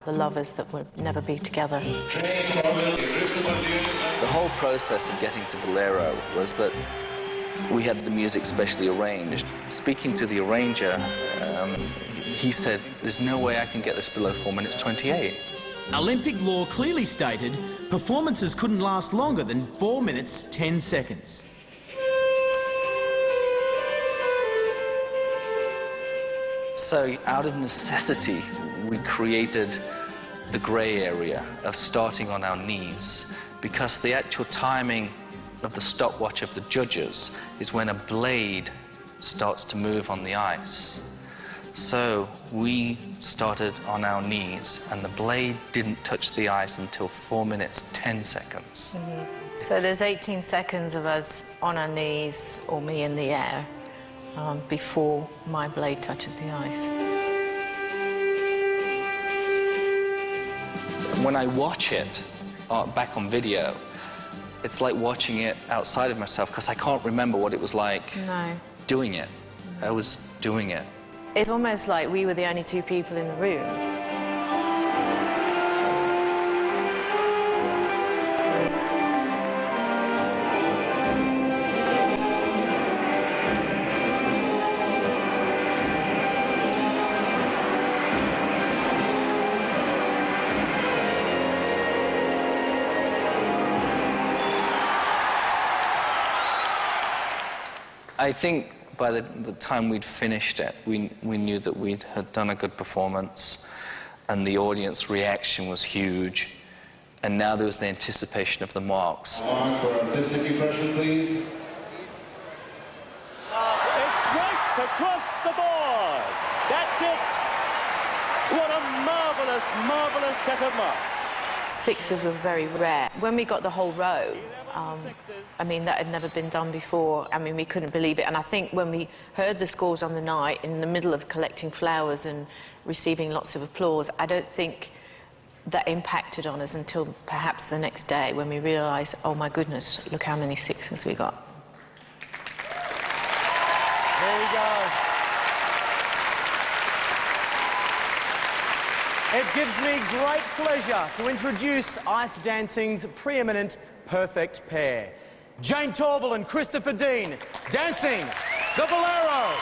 The lovers that would never be together. The whole process of getting to Bolero was that we had the music specially arranged. Speaking to the arranger, he said, there's no way I can get this below 4 minutes 28. Olympic law clearly stated performances couldn't last longer than 4 minutes 10 seconds. So out of necessity, we created the grey area of starting on our knees, because the actual timing of the stopwatch of the judges is when a blade starts to move on the ice. So we started on our knees, and the blade didn't touch the ice until 4 minutes 10 seconds. So there's 18 seconds of us on our knees, or me in the air, before my blade touches the ice. When I watch it back on video, it's like watching it outside of myself, because I can't remember what it was like doing it. I was doing it. It's almost like we were the only two people in the room. I think by the time we'd finished it, we knew that we had done a good performance, and the audience reaction was huge. And now there was the anticipation of the marks. Marks for artistic impression, please. It's right across the board. That's it. What a marvellous, marvellous set of marks. Sixes were very rare. When we got the whole row, I mean, that had never been done before. I mean, we couldn't believe it. And I think when we heard the scores on the night, in the middle of collecting flowers and receiving lots of applause, I don't think that impacted on us until perhaps the next day, when we realised, oh my goodness, look how many sixes we got. There you go. It gives me great pleasure to introduce ice dancing's preeminent perfect pair. Jane Torvill and Christopher Dean, dancing the Bolero.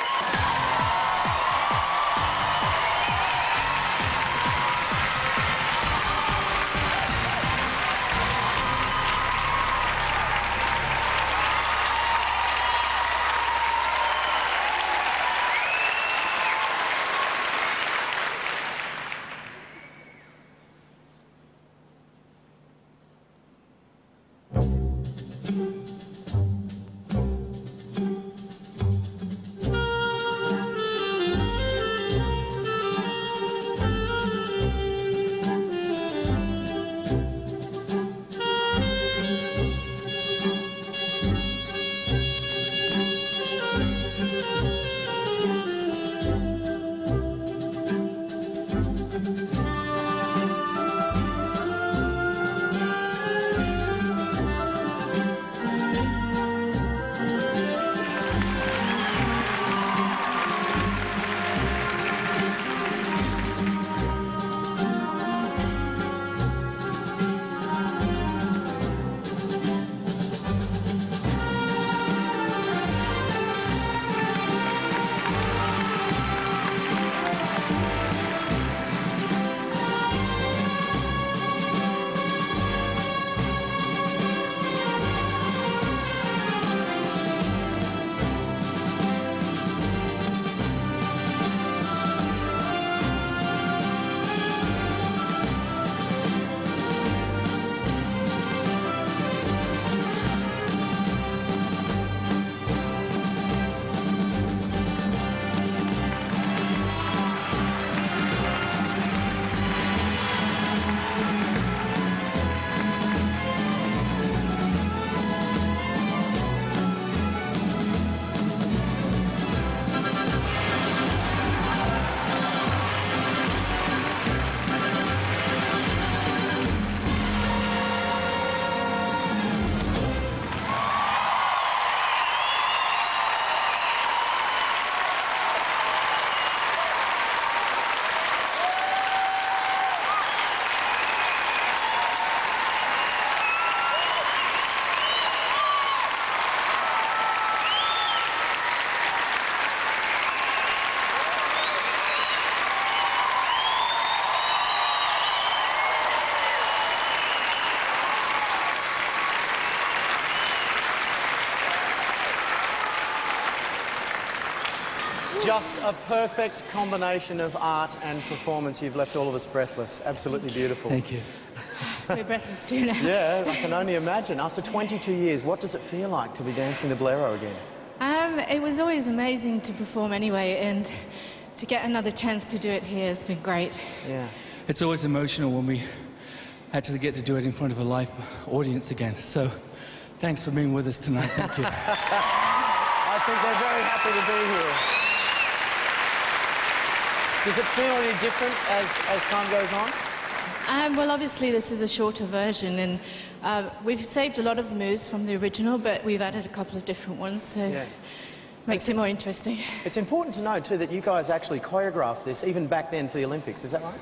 Just a perfect combination of art and performance. You've left all of us breathless. Absolutely beautiful. Thank you. We're breathless too now. Yeah, I can only imagine. After 22 years, what does it feel like to be dancing the bolero again? It was always amazing to perform anyway, and to get another chance to do it here has been great. Yeah. It's always emotional when we actually get to do it in front of a live audience again. So, thanks for being with us tonight. Thank you. I think they're very happy to be here. Does it feel any different as time goes on? Well, obviously this is a shorter version, and we've saved a lot of the moves from the original, but we've added a couple of different ones, so makes it more interesting. It's important to know, too, that you guys actually choreographed this, even back then for the Olympics. Is that right?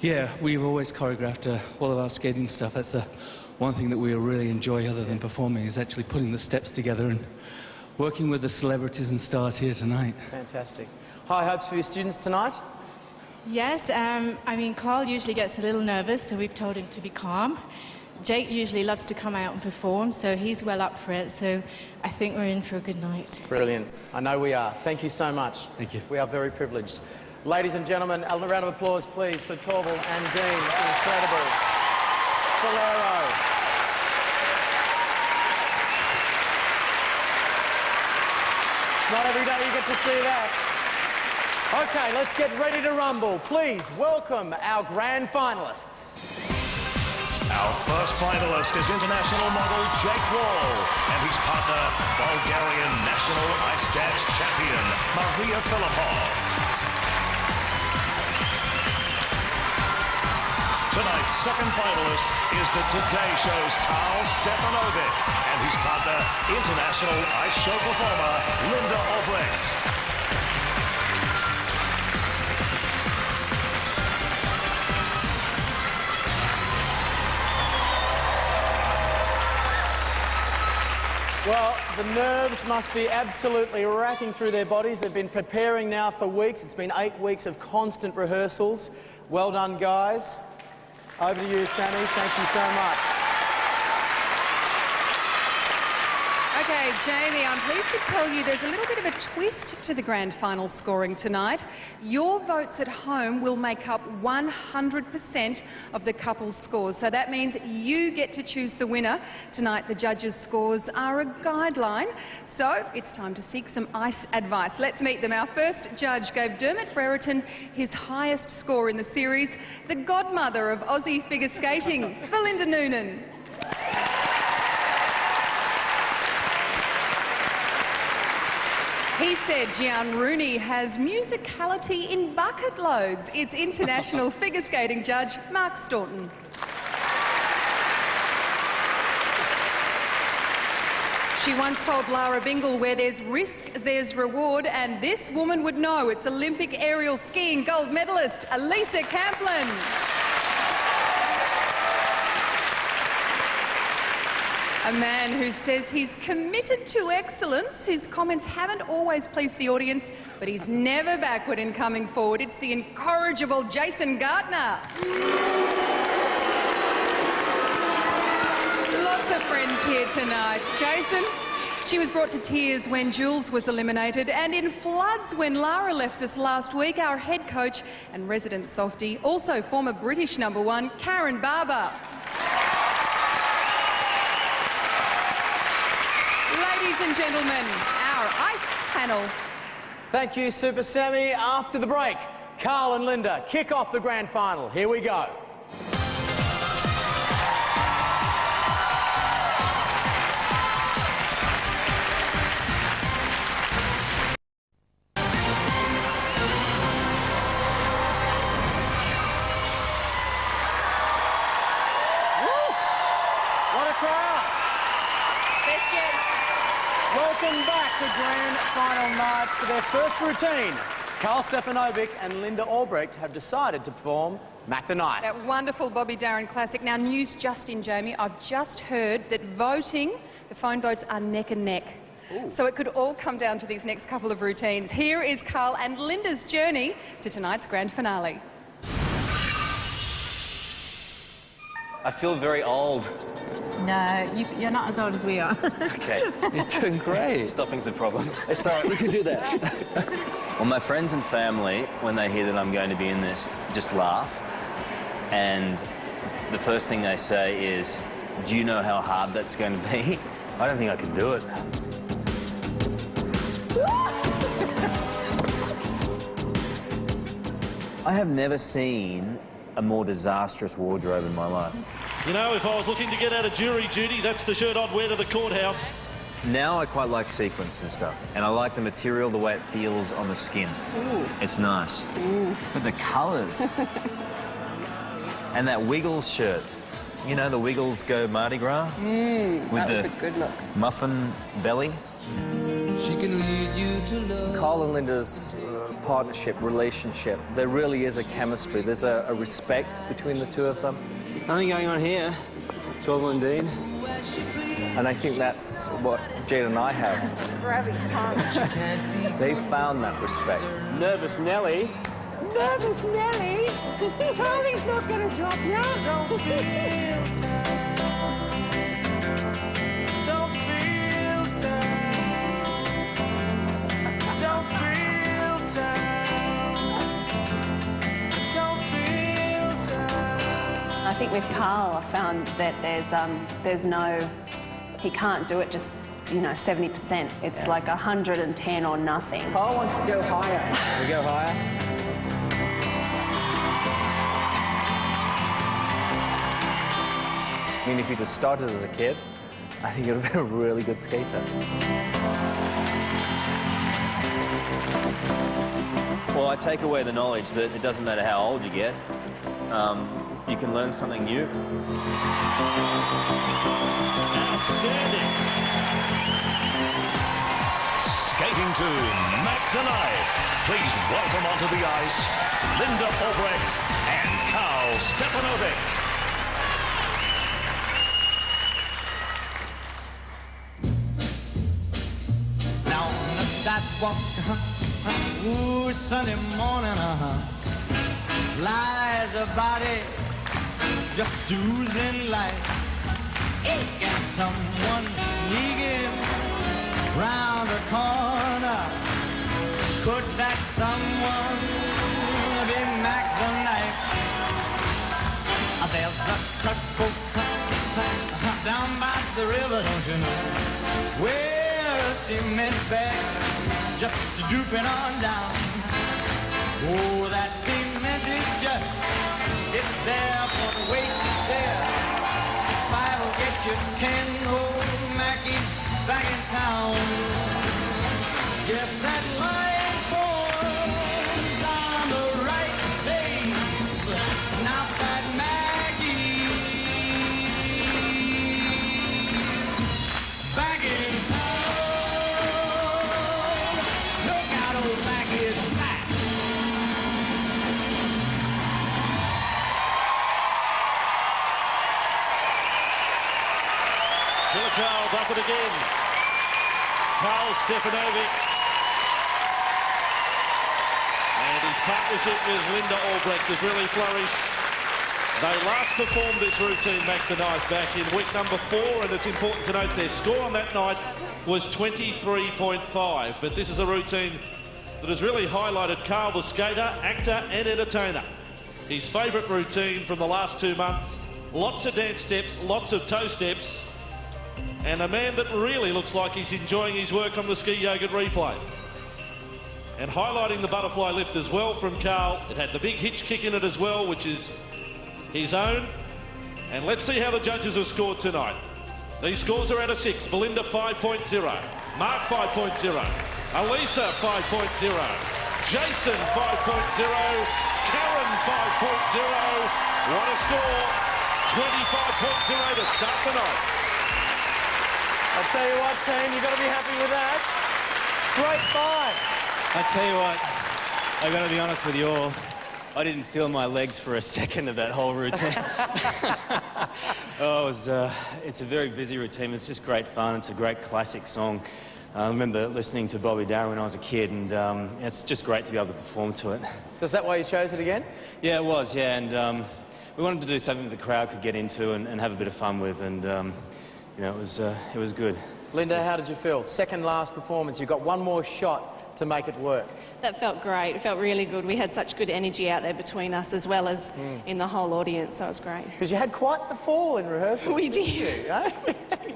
Yeah, we've always choreographed all of our skating stuff. That's one thing that we really enjoy other than performing, is actually putting the steps together and working with the celebrities and stars here tonight. Fantastic. High hopes for your students tonight? Yes, I mean, Carl usually gets a little nervous, so we've told him to be calm. Jake usually loves to come out and perform, so he's well up for it, so I think we're in for a good night. Brilliant. I know we are. Thank you so much. Thank you. We are very privileged. Ladies and gentlemen, a round of applause, please, for Torvill and Dean. Incredible. Bolero. Not every day you get to see that. Okay, let's get ready to rumble. Please welcome our grand finalists. Our first finalist is international model Jake Wall and his partner, Bulgarian national ice dance champion, Maria Filipov. Tonight's second finalist is the Today Show's Carl Stefanovic and his partner, international ice show performer, Linda Albrecht. Well, the nerves must be absolutely racking through their bodies. They've been preparing now for weeks. It's been 8 weeks of constant rehearsals. Well done, guys. Over to you, Sammy. Thank you so much. Okay, Jamie, I'm pleased to tell you there's a little bit of a twist to the grand final scoring tonight. Your votes at home will make up 100% of the couple's scores. So that means you get to choose the winner. Tonight, the judges' scores are a guideline. So it's time to seek some ice advice. Let's meet them. Our first judge gave Dermot Brereton his highest score in the series, the godmother of Aussie figure skating, Belinda Noonan. He said Gian Rooney has musicality in bucket loads. It's international figure skating judge Mark Staunton. She once told Lara Bingle, where there's risk, there's reward, and this woman would know. It's Olympic aerial skiing gold medalist Elisa Camplin. A man who says he's committed to excellence. His comments haven't always pleased the audience, but he's never backward in coming forward. It's the incorrigible Jason Gardner. Lots of friends here tonight. Jason, she was brought to tears when Jules was eliminated, and in floods when Lara left us last week. Our head coach and resident softie, also former British #1, Karen Barber. Ladies and gentlemen, our ice panel. Thank you, Super Sammy. After the break, Carl and Linda kick off the grand final. Here we go. Welcome back to grand final night. For their first routine, Carl Stefanovic and Linda Albrecht have decided to perform Mac the Knife. That wonderful Bobby Darin classic. Now, news just in, Jamie. I've just heard that voting, the phone votes are neck and neck. Ooh. So it could all come down to these next couple of routines. Here is Carl and Linda's journey to tonight's grand finale. I feel very old. No, you're not as old as we are. Okay. You're doing great. Stuffing's the problem. It's all right, we can do that. Well, my friends and family, when they hear that I'm going to be in this, just laugh. And the first thing they say is, do you know how hard that's going to be? I don't think I can do it. I have never seen a more disastrous wardrobe in my life. You know, if I was looking to get out of jury duty, that's the shirt I'd wear to the courthouse. Now I quite like sequins and stuff, and I like the material, the way it feels on the skin. Ooh. It's nice. Ooh. But the colours. And that Wiggles shirt. You know, the Wiggles Go Mardi Gras? With That was the a good look. muffin belly. She can lead you to love. Carl and Linda's partnership, relationship, there really is a chemistry. There's a respect between the two of them. Nothing going on here. Torvill and Dean. And I think that's what Jade and I have. Grab his tongue. They found that respect. Nervous Nelly. Nervous Nelly. Carly's not going to drop you. Don't feel down. Don't feel down. Don't feel down. Don't feel down. I think with Carl, I found that there's no, he can't do it just, you know, 70%. It's like 110 or nothing. Carl wants to go higher. Can we go higher? I mean, if you'd have started as a kid, I think you'd have been a really good skater. Well, I take away the knowledge that it doesn't matter how old you get, you can learn something new. Outstanding. Skating to Mac the Knife. Please welcome onto the ice, Linda Albrecht and Carl Stefanovic. Now on the sidewalk, ooh, Sunday morning, lies a body just oozing life. And someone sneaking round the corner. Could that someone be Mac the Knife? There's a tugboat down by the river, don't you know? Where a cement bag just drooping on down. Oh, that cement is just, it's there for the weight there. 5 will get you 10 old Mackies back in town. Yes, that line falls on the right day. Not that Maggie's back in town. Look out, old Maggie's back. Carl does it again. Carl Stefanovic. And his partnership with Linda Albrecht has really flourished. They last performed this routine, Mac the Knife, back in week number 4, and it's important to note their score on that night was 23.5. But this is a routine that has really highlighted Carl the skater, actor and entertainer. His favourite routine from the last 2 months. Lots of dance steps, lots of toe steps. And a man that really looks like he's enjoying his work on the ski yogurt replay. And highlighting the butterfly lift as well from Carl. It had the big hitch kick in it as well, which is his own. And let's see how the judges have scored tonight. These scores are out of 6. Belinda 5.0, Mark 5.0, Elisa 5.0, Jason 5.0, Karen 5.0. What a score! 25.0 to start the night. I'll tell you what, team, you've got to be happy with that. Straight 5s. I tell you what, I got to be honest with you all. I didn't feel my legs for a second of that whole routine. It's a very busy routine. It's just great fun. It's a great classic song. I remember listening to Bobby Darin when I was a kid, and it's just great to be able to perform to it. So is that why you chose it again? Yeah, it was, yeah. And we wanted to do something that the crowd could get into and have a bit of fun with, and you know, it was good. Linda, how did you feel? Second last performance. You've got one more shot to make it work. That felt great. It felt really good. We had such good energy out there between us as well as in the whole audience, so it was great. Because you had quite the fall in rehearsal. We did.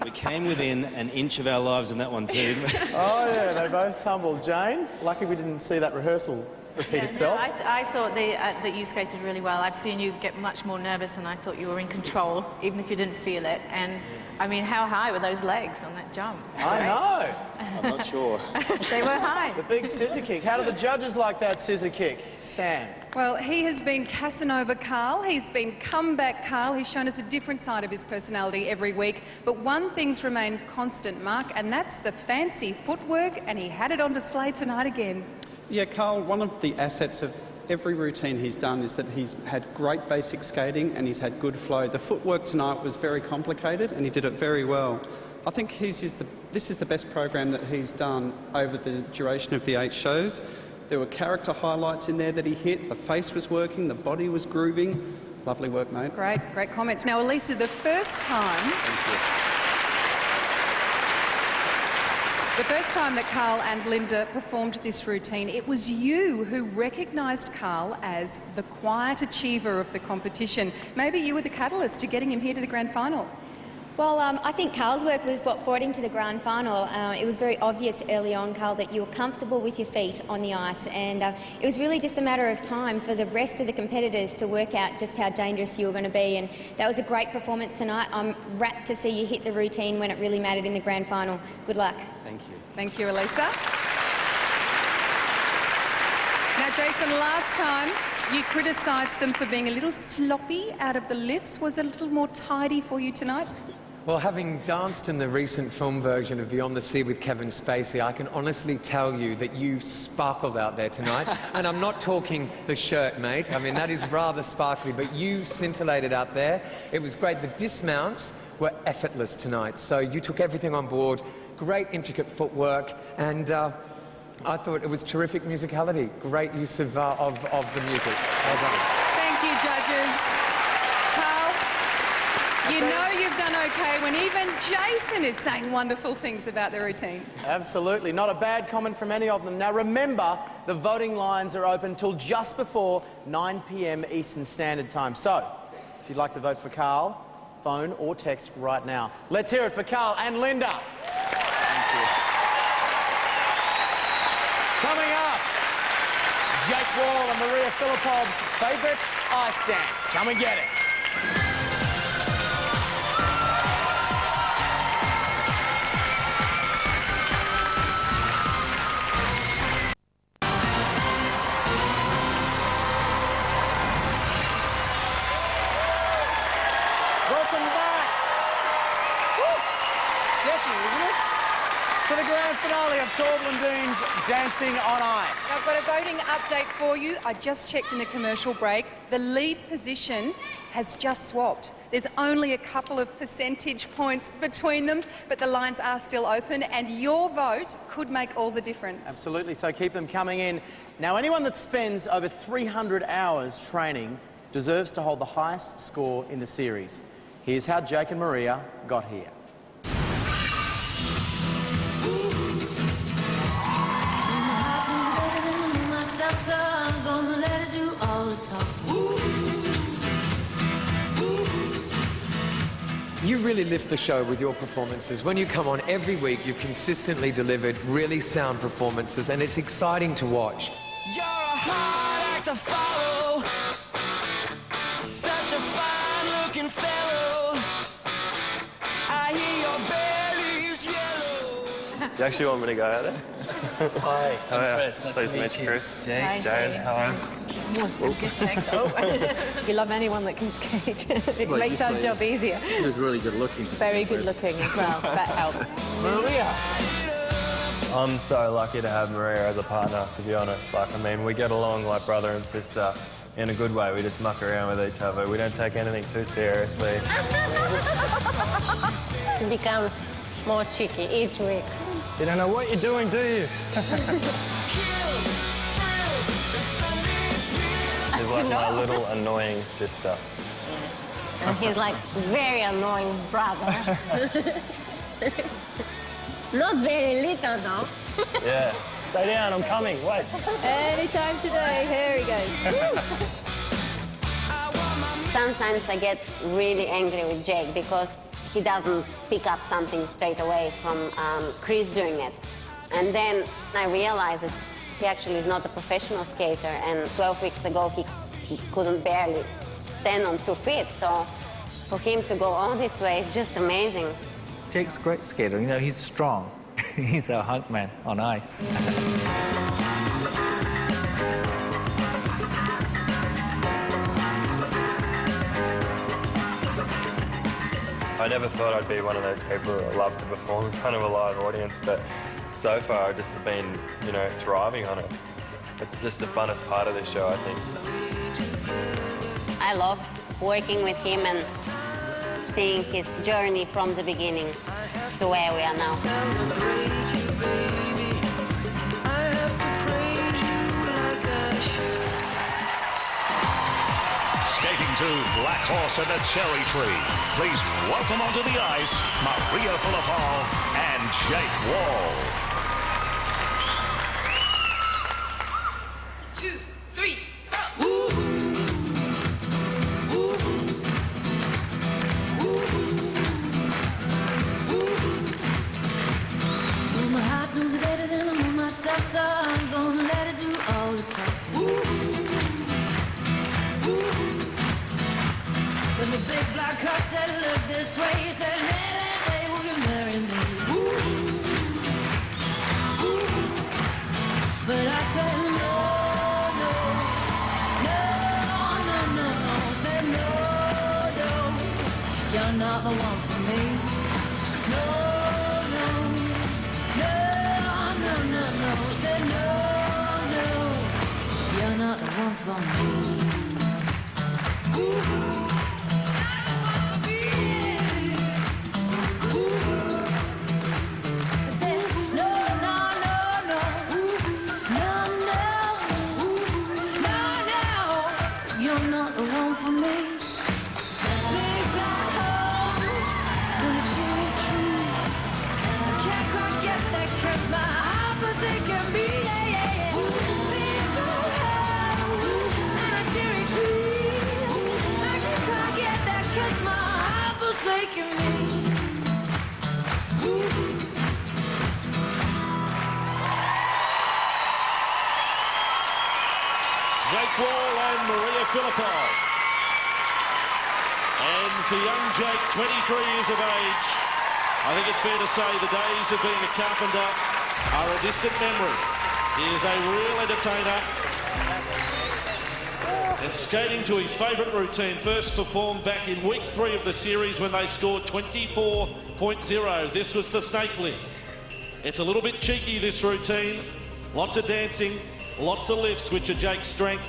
We came within an inch of our lives in that one too. Oh yeah, they both tumbled. Jane, lucky we didn't see that rehearsal repeat itself. No, I thought that you skated really well. I've seen you get much more nervous, and I thought you were in control, even if you didn't feel it. And I mean, how high were those legs on that jump? I know. I'm not sure. They were high. The big scissor kick. How do the judges like that scissor kick? Sam. Well, he has been Casanova Carl. He's been comeback Carl. He's shown us a different side of his personality every week. But one thing's remained constant, Mark, and that's the fancy footwork, and he had it on display tonight again. Yeah, Carl, one of the assets of every routine he's done is that he's had great basic skating and he's had good flow. The footwork tonight was very complicated and he did it very well. I think this is the best program that he's done over the duration of the 8 shows. There were character highlights in there that he hit. The face was working, the body was grooving. Lovely work, mate. Great comments. Now, Elisa, the first time that Carl and Linda performed this routine, it was you who recognised Carl as the quiet achiever of the competition. Maybe you were the catalyst to getting him here to the grand final. Well, I think Carl's work was what brought him to the grand final. It was very obvious early on, Carl, that you were comfortable with your feet on the ice, and it was really just a matter of time for the rest of the competitors to work out just how dangerous you were going to be, and that was a great performance tonight. I'm rapt to see you hit the routine when it really mattered in the grand final. Good luck. Thank you. Thank you, Elisa. Now, Jason, last time you criticised them for being a little sloppy out of the lifts. Was it a little more tidy for you tonight? Well, having danced in the recent film version of Beyond the Sea with Kevin Spacey, I can honestly tell you that you sparkled out there tonight. And I'm not talking the shirt, mate. I mean, that is rather sparkly, but you scintillated out there. It was great. The dismounts were effortless tonight. So you took everything on board. Great intricate footwork, and I thought it was terrific musicality. Great use of the music. Well done. Thank you, judges. Carl, you know you've done okay when even Jason is saying wonderful things about the routine. Absolutely. Not a bad comment from any of them. Now, remember, the voting lines are open till just before 9 p.m. Eastern Standard Time. So, if you'd like to vote for Carl, phone or text right now. Let's hear it for Carl and Linda. Coming up, Jake Wall and Maria Filipov's favourite ice dance. Come and get it. Welcome back. Woo. Sketchy, isn't it? To the grand finale of Torvill and Dean's Dancing on Ice. I've got a voting update for you. I just checked in the commercial break. The lead position has just swapped. There's only a couple of percentage points between them, but the lines are still open, and your vote could make all the difference. Absolutely, so keep them coming in. Now, anyone that spends over 300 hours training deserves to hold the highest score in the series. Here's how Jake and Maria got here. So I'm gonna let her do all the talking. You really lift the show with your performances. When you come on every week, you've consistently delivered really sound performances, and it's exciting to watch. You're a hard act to follow. Such a fine-looking fellow. I hear your belly is yellow. You actually want me to go at it? Hi, Oh, yeah. Chris. Nice Pleased to meet you. Chris. Hi, Jane, how are you? Good, thanks. Oh, we love anyone that can skate. It Well, makes our job easier. He was really good looking. Very good looking as well. That helps. Maria. I'm so lucky to have Maria as a partner, to be honest. Like, I mean, we get along like brother and sister in a good way. We just muck around with each other. We don't take anything too seriously. It becomes more cheeky each week. You don't know what you're doing, do you? She's like my little annoying sister. And he's like very annoying brother. Not very little, though. Yeah. Stay down, I'm coming. Wait. Anytime today. Here he goes. Sometimes I get really angry with Jake because he doesn't pick up something straight away from Chris doing it. And then I realized that he actually is not a professional skater, and 12 weeks ago he couldn't barely stand on 2 feet. So for him to go all this way is just amazing. Jake's a great skater. You know, he's strong. He's a hunk man on ice. I never thought I'd be one of those people that love to perform in front of a live audience, but so far I've just been, you know, thriving on it. It's just the funnest part of the show, I think. I love working with him and seeing his journey from the beginning to where we are now. Skating to Black Horse and the Cherry Tree. Please welcome onto the ice, Maria Filipov and Jake Wall. 2, 3, 4. Ooh. Ooh. Ooh. Well, my heart knows better than I know myself, so I'm gonna let it do all the talking. When the big black car said, look this way, he said, hey, hey, will you marry me? But I said, no, no, no, no, no, no. Said, no, no, you're not the one for me. No, no, no, no, no, no. Said, no, no, you're not the one for me. Jake Wall and Maria Filipov. And for young Jake, 23 years of age, I think it's fair to say the days of being a carpenter are a distant memory. He is a real entertainer. And skating to his favourite routine, first performed back in week 3 of the series when they scored 24.0. This was the snake lift. It's a little bit cheeky, this routine. Lots of dancing, lots of lifts, which are Jake's strength.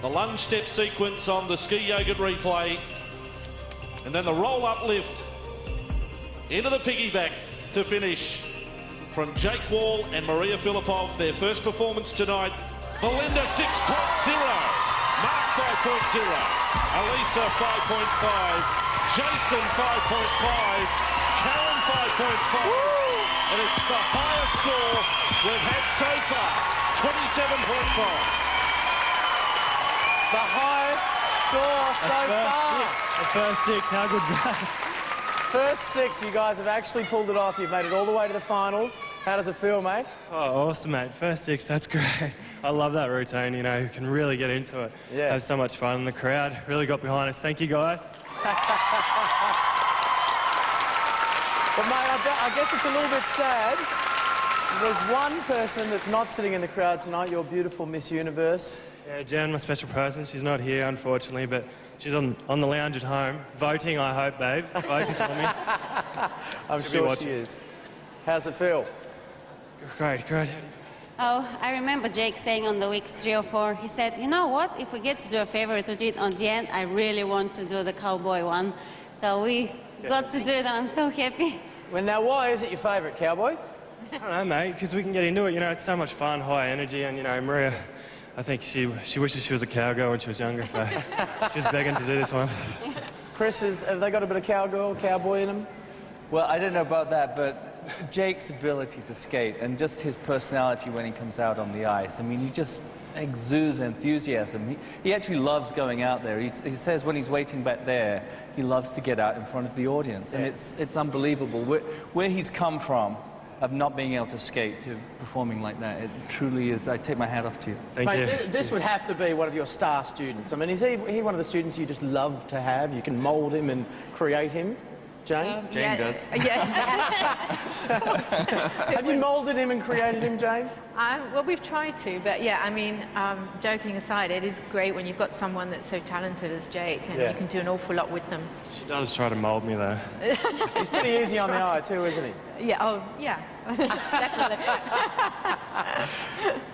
The lunge step sequence on the ski yogurt replay. And then the roll-up lift into the piggyback to finish from Jake Wall and Maria Filipov. Their first performance tonight. Belinda 6.0, Mark 5.0, Elisa 5.5, Jason 5.5, Karen 5.5, and it's the highest score we've had so far, 27.5. The highest score so far. The first 6, how good's that? First 6, you guys have actually pulled it off. You've made it all the way to the finals. How does it feel, mate? Oh, awesome, mate. First 6, that's great. I love that routine, you know, you can really get into it. Yeah. Have so much fun, and the crowd really got behind us. Thank you, guys. But, mate, I guess it's a little bit sad. There's one person that's not sitting in the crowd tonight, your beautiful Miss Universe. Yeah, Jen, my special person. She's not here, unfortunately, but she's on the lounge at home. Voting, I hope, babe. Voting for me. I'm sure she is. How does it feel? Great, great. Oh, I remember Jake saying on the weeks 3 or 4, he said, you know what, if we get to do a favorite routine on the end, I really want to do the cowboy one. So we got to do it, and I'm so happy. Well, now, why is it your favourite, cowboy? I don't know, mate, because we can get into it. You know, it's so much fun, high energy, and, you know, Maria, I think she wishes she was a cowgirl when she was younger, so she was begging to do this one. Chris, have they got a bit of cowgirl, cowboy in them? Well, I don't know about that, but Jake's ability to skate and just his personality when he comes out on the ice. I mean, he just exudes enthusiasm. He actually loves going out there. He says when he's waiting back there, he loves to get out in front of the audience. And it's unbelievable. Where he's come from, of not being able to skate to performing like that, it truly is. I take my hat off to you. Thank you. This would have to be one of your star students. I mean, is he one of the students you just love to have? You can mould him and create him? Jane? Jane does. Yeah. Have you moulded him and created him, Jane? Well, we've tried to, but yeah, I mean, joking aside, it is great when you've got someone that's so talented as Jake, and you can do an awful lot with them. She does try to mould me, though. He's pretty easy on the eye too, isn't he? Yeah, oh, yeah, definitely.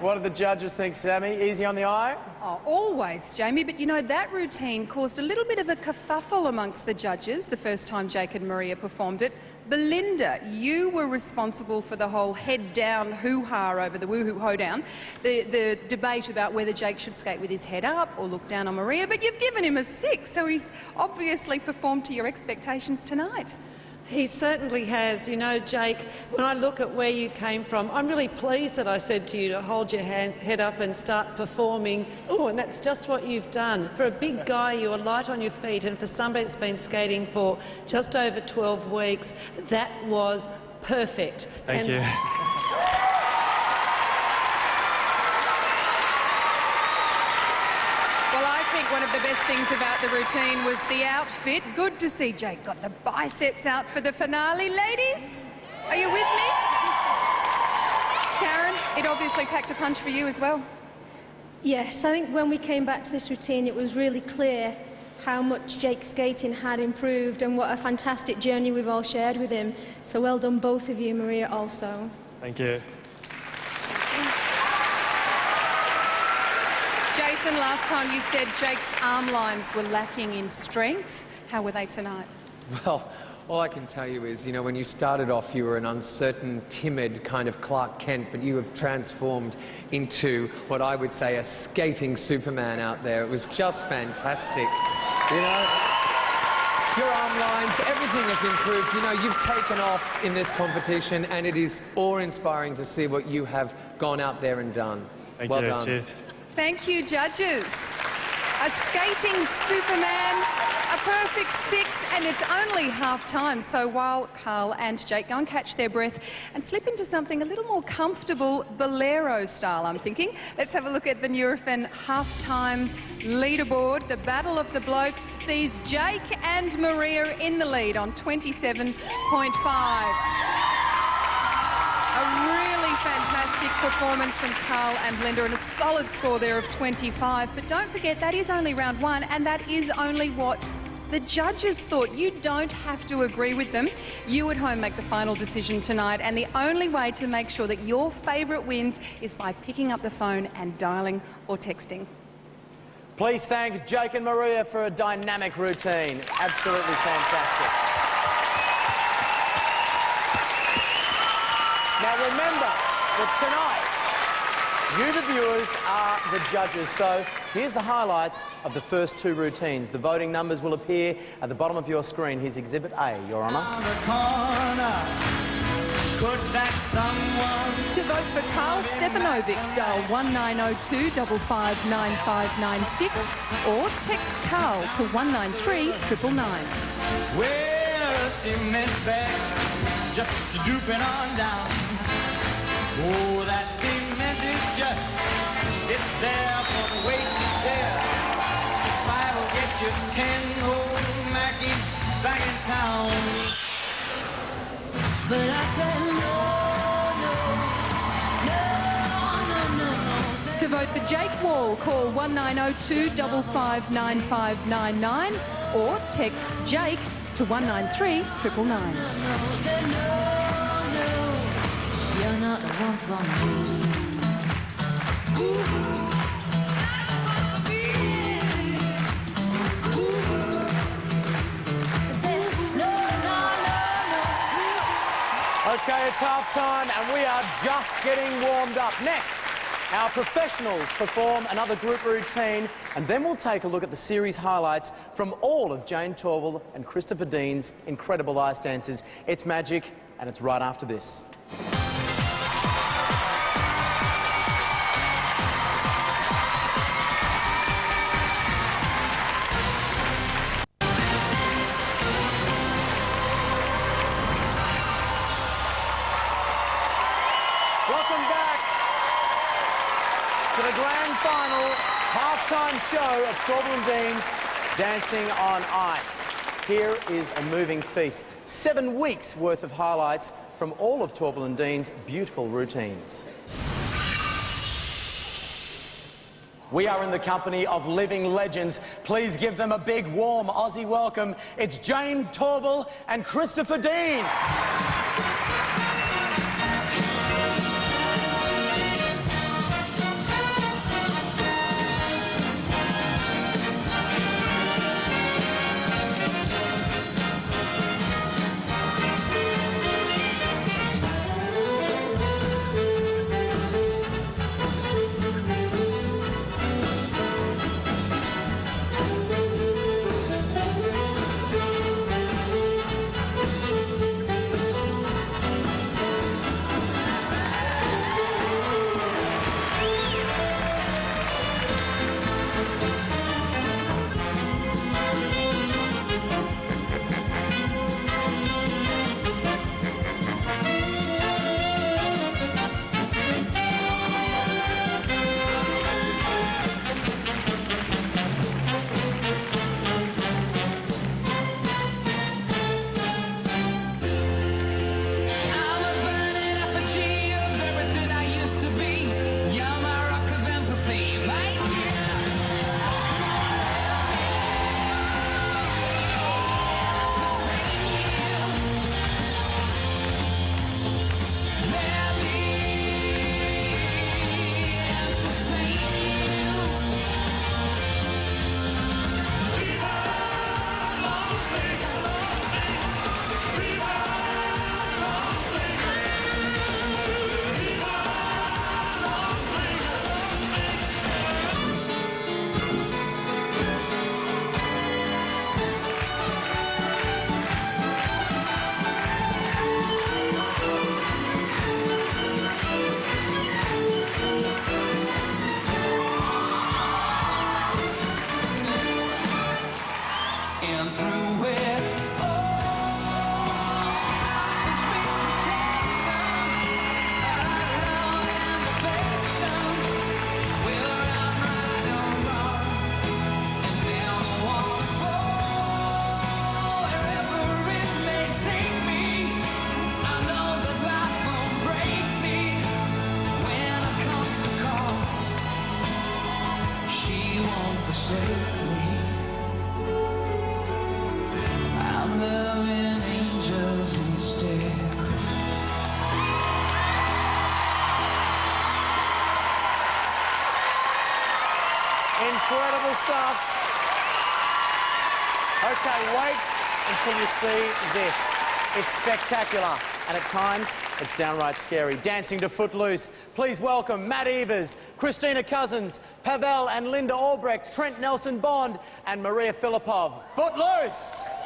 What do the judges think, Sammy? Easy on the eye? Oh, always, Jamie. But you know, that routine caused a little bit of a kerfuffle amongst the judges the first time Jake and Maria performed it. Belinda, you were responsible for the whole head-down hoo-ha over the woo-hoo-ho-down, the debate about whether Jake should skate with his head up or look down on Maria, but you've given him a 6, so he's obviously performed to your expectations tonight. He certainly has. You know, Jake, when I look at where you came from, I'm really pleased that I said to you to hold your head up and start performing. Oh, and that's just what you've done. For a big guy, you're light on your feet, and for somebody that's been skating for just over 12 weeks, that was perfect. Thank you. Well, I think one of the best things about the routine was the outfit. Good to see Jake got the biceps out for the finale. Ladies, are you with me? Karen, it obviously packed a punch for you as well. Yes, I think when we came back to this routine, it was really clear how much Jake's skating had improved and what a fantastic journey we've all shared with him. So well done, both of you, Maria also. Thank you. Jason, last time you said Jake's arm lines were lacking in strength. How were they tonight? Well, all I can tell you is, you know, when you started off, you were an uncertain, timid kind of Clark Kent, but you have transformed into what I would say a skating Superman out there. It was just fantastic. You know, your arm lines, everything has improved. You know, you've taken off in this competition, and it is awe-inspiring to see what you have gone out there and done. Well done. Cheers. Thank you, judges. A skating Superman, a perfect 6, and it's only half-time. So while Carl and Jake go and catch their breath and slip into something a little more comfortable, Bolero style, I'm thinking, let's have a look at the Nurofen half-time leaderboard. The Battle of the Blokes sees Jake and Maria in the lead on 27.5. A really fantastic performance from Carl and Linda, and a solid score there of 25. But don't forget, that is only round 1, and that is only what the judges thought. You don't have to agree with them. You at home make the final decision tonight, and the only way to make sure that your favourite wins is by picking up the phone and dialing or texting. Please thank Jake and Maria for a dynamic routine. Absolutely fantastic. Now remember that tonight, you the viewers are the judges. So here's the highlights of the first 2 routines. The voting numbers will appear at the bottom of your screen. Here's Exhibit A, Your Honour. To vote for Carl Stefanovic, dial 1902 559596 or text Carl to 193 999. Well, cement bag, just drooping on down. Oh, that cement is just, it's there for the weight to bear. 5 will get you 10 old Mackies back in town. But I said no. To vote for Jake Wall, call 1902 559599 or text Jake to 193 999. You're not the one for me. Okay, it's half time and we are just getting warmed up. Next, Our professionals perform another group routine, and then we'll take a look at the series highlights from all of Jane Torvill and Christopher Dean's incredible ice dances. It's magic, and it's right after this. Welcome back to the grand final halftime show of Torvill and Dean's Dancing on Ice. Here is a moving feast. 7 weeks worth of highlights from all of Torvill and Dean's beautiful routines. We are in the company of living legends. Please give them a big, warm Aussie welcome. It's Jane Torvill and Christopher Dean. I'm loving angels instead. Incredible stuff. Okay, wait until you see this. It's spectacular, and at times, it's downright scary. Dancing to Footloose. Please welcome Matt Evers, Christina Cousins, Pavel and Linda Albrecht, Trent Nelson-Bond, and Maria Filipov. Footloose!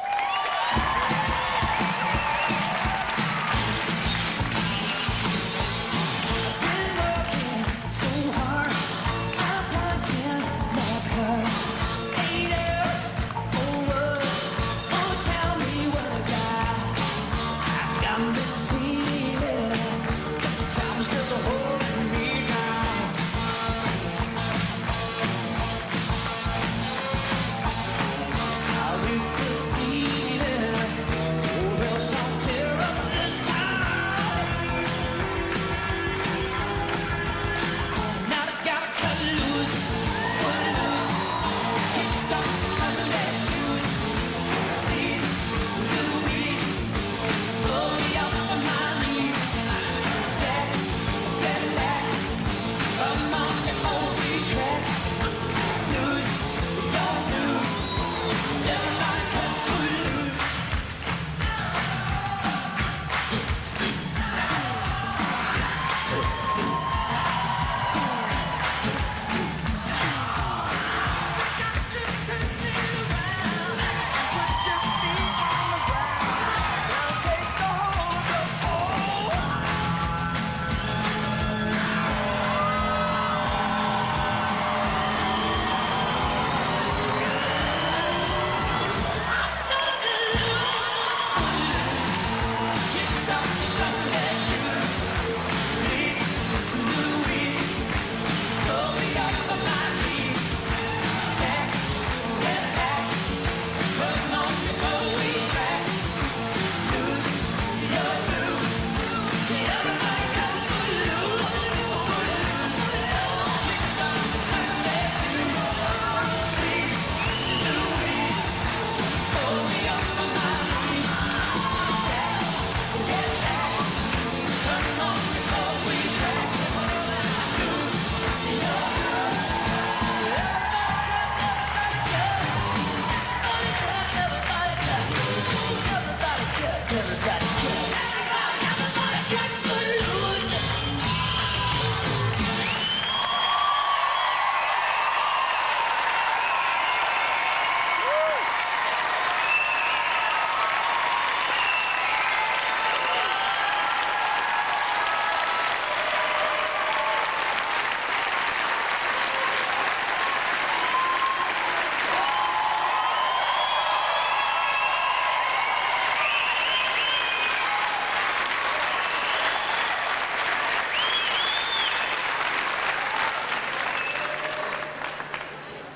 See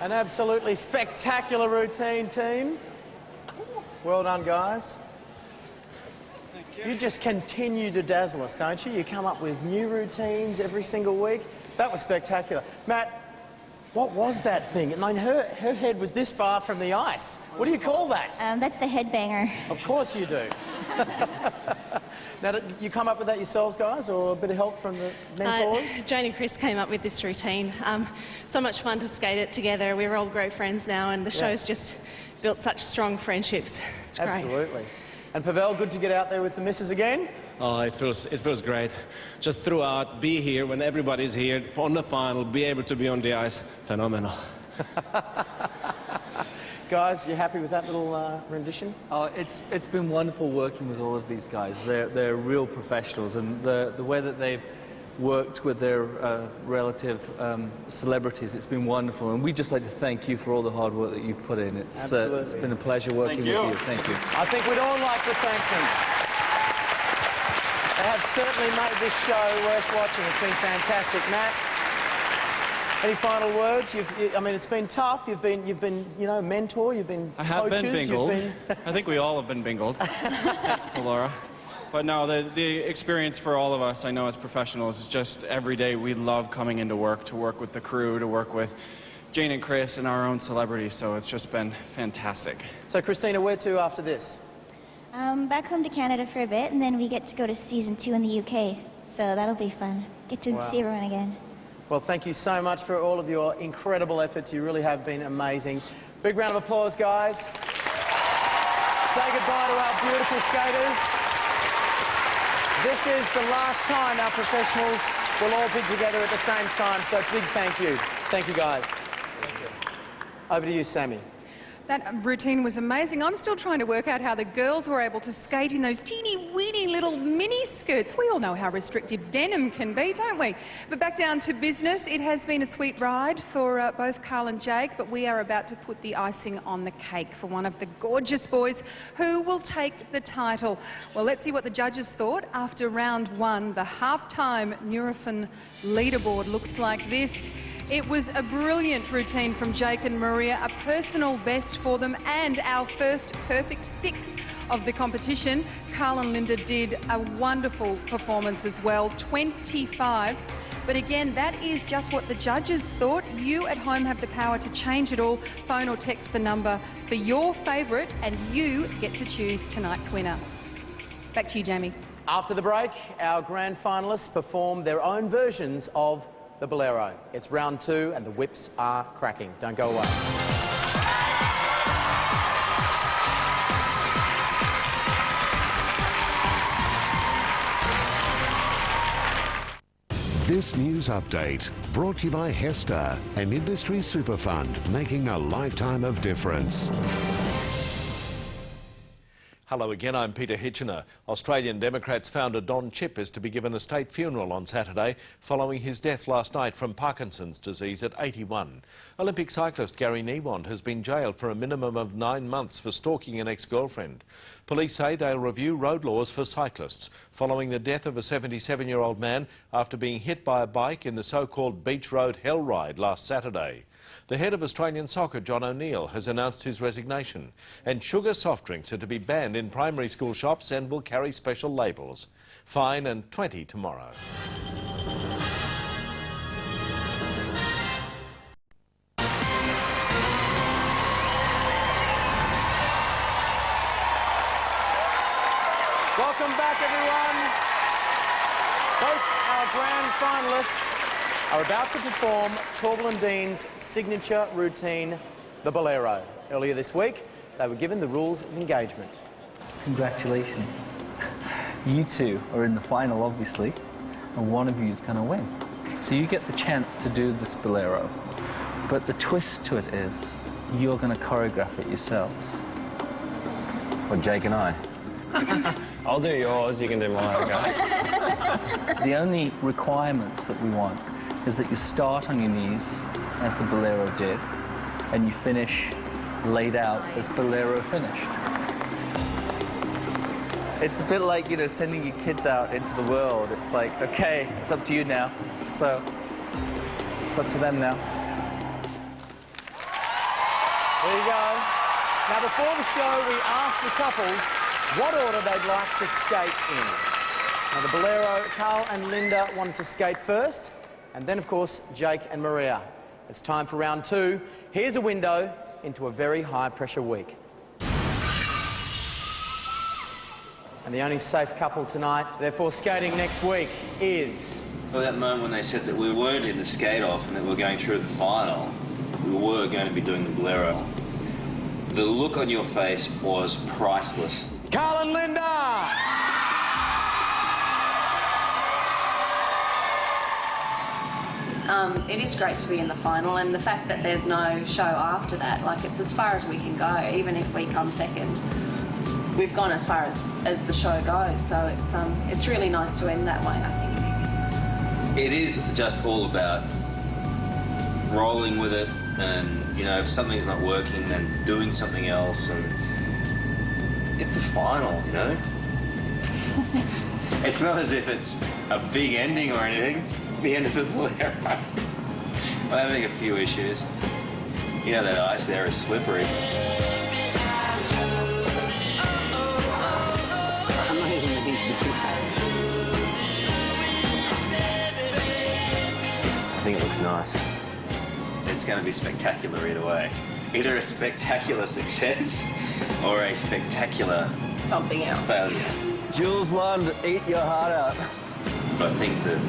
An absolutely spectacular routine, team. Well done, guys. You just continue to dazzle us, don't you? You come up with new routines every single week. That was spectacular. Matt, what was that thing? I mean, her head was this far from the ice. What do you call that? That's the headbanger. Of course you do. Now, did you come up with that yourselves, guys, or a bit of help from the mentors? Jane and Chris came up with this routine. So much fun to skate it together. We're all great friends now, and the show's just built such strong friendships. It's great. Absolutely. And Pavel, good to get out there with the missus again? Oh, it feels great. Just throughout, be here when everybody's here, on the final, be able to be on the ice. Phenomenal. Guys, you happy with that little rendition? Oh, it's been wonderful working with all of these guys. They're real professionals, and the way that they've worked with their relative celebrities, it's been wonderful. And we'd just like to thank you for all the hard work that you've put in. It's been a pleasure working with you. Thank you. I think we'd all like to thank them. They have certainly made this show worth watching. It's been fantastic. Matt, any final words? I mean, it's been tough. You've been, you know, mentor. You've been I have coaches. been bingled. You've been... I think we all have been bingled. Thanks to Laura. But no, the experience for all of us, I know as professionals, is just every day we love coming into work, to work with the crew, to work with Jane and Chris and our own celebrities. So it's just been fantastic. So, Christina, where to after this? Back home to Canada for a bit, and then we get to go to season 2 in the UK. So that'll be fun. Get to see everyone again. Well, thank you so much for all of your incredible efforts. You really have been amazing. Big round of applause, guys. Say goodbye to our beautiful skaters. This is the last time our professionals will all be together at the same time, so big thank you. Thank you, guys. Thank you. Over to you, Sammy. That routine was amazing. I'm still trying to work out how the girls were able to skate in those teeny-weeny little mini skirts. We all know how restrictive denim can be, don't we? But back down to business. It has been a sweet ride for both Carl and Jake, but we are about to put the icing on the cake for one of the gorgeous boys who will take the title. Well, let's see what the judges thought after round 1. The half-time Nurofen leaderboard looks like this. It was a brilliant routine from Jake and Maria, a personal best for them, and our first perfect 6 of the competition. Carl and Linda did a wonderful performance as well, 25. But again, that is just what the judges thought. You at home have the power to change it all. Phone or text the number for your favourite, and you get to choose tonight's winner. Back to you, Jamie. After the break, our grand finalists perform their own versions of the Bolero. It's round 2 and the whips are cracking. Don't go away. This news update brought to you by Hester, an industry super fund making a lifetime of difference. Hello again, I'm Peter Hitchener. Australian Democrats founder Don Chipp is to be given a state funeral on Saturday following his death last night from Parkinson's disease at 81. Olympic cyclist Gary Niewand has been jailed for a minimum of 9 months for stalking an ex-girlfriend. Police say they'll review road laws for cyclists following the death of a 77-year-old man after being hit by a bike in the so-called Beach Road Hell Ride last Saturday. The head of Australian soccer, John O'Neill, has announced his resignation, and sugar soft drinks are to be banned in primary school shops and will carry special labels. Fine and 20 tomorrow. Welcome back, everyone. Both our grand finalists are about to perform Torvill and Dean's signature routine, the Bolero. Earlier this week, they were given the rules of engagement. Congratulations. You two are in the final, obviously, and one of you is going to win. So you get the chance to do this Bolero. But the twist to it is you're going to choreograph it yourselves. Well, Jake and I. I'll do yours, you can do mine, okay? The only requirements that we want is that you start on your knees, as the Bolero did, and you finish laid out as Bolero finished. It's a bit like, you know, sending your kids out into the world. It's like, okay, it's up to you now. So, it's up to them now. go. Now, before the show, we asked the couples what order they'd like to skate in. Now, the Bolero, Carl and Linda wanted to skate first, and then, of course, Jake and Maria. It's time for round 2. Here's a window into a very high-pressure week. And the only safe couple tonight, therefore skating next week, is... Well, that moment when they said that we weren't in the skate-off and that we were going through the final, we were going to be doing the Bolero. The look on your face was priceless. Carl and Linda! It is great to be in the final, and the fact that there's no show after that, like, it's as far as we can go. Even if we come second, we've gone as far as the show goes, so it's really nice to end that way, I think. It is just all about rolling with it, and, you know, if something's not working, then doing something else, and it's the final, you know? It's not as if it's a big ending or anything. The end of the Bolero. I'm having a few issues. You know, that ice there is slippery. I'm not even against the I think it looks nice. It's going to be spectacular either way. Either a spectacular success or a spectacular something else. Failure. Jules Lund, eat your heart out. But I think that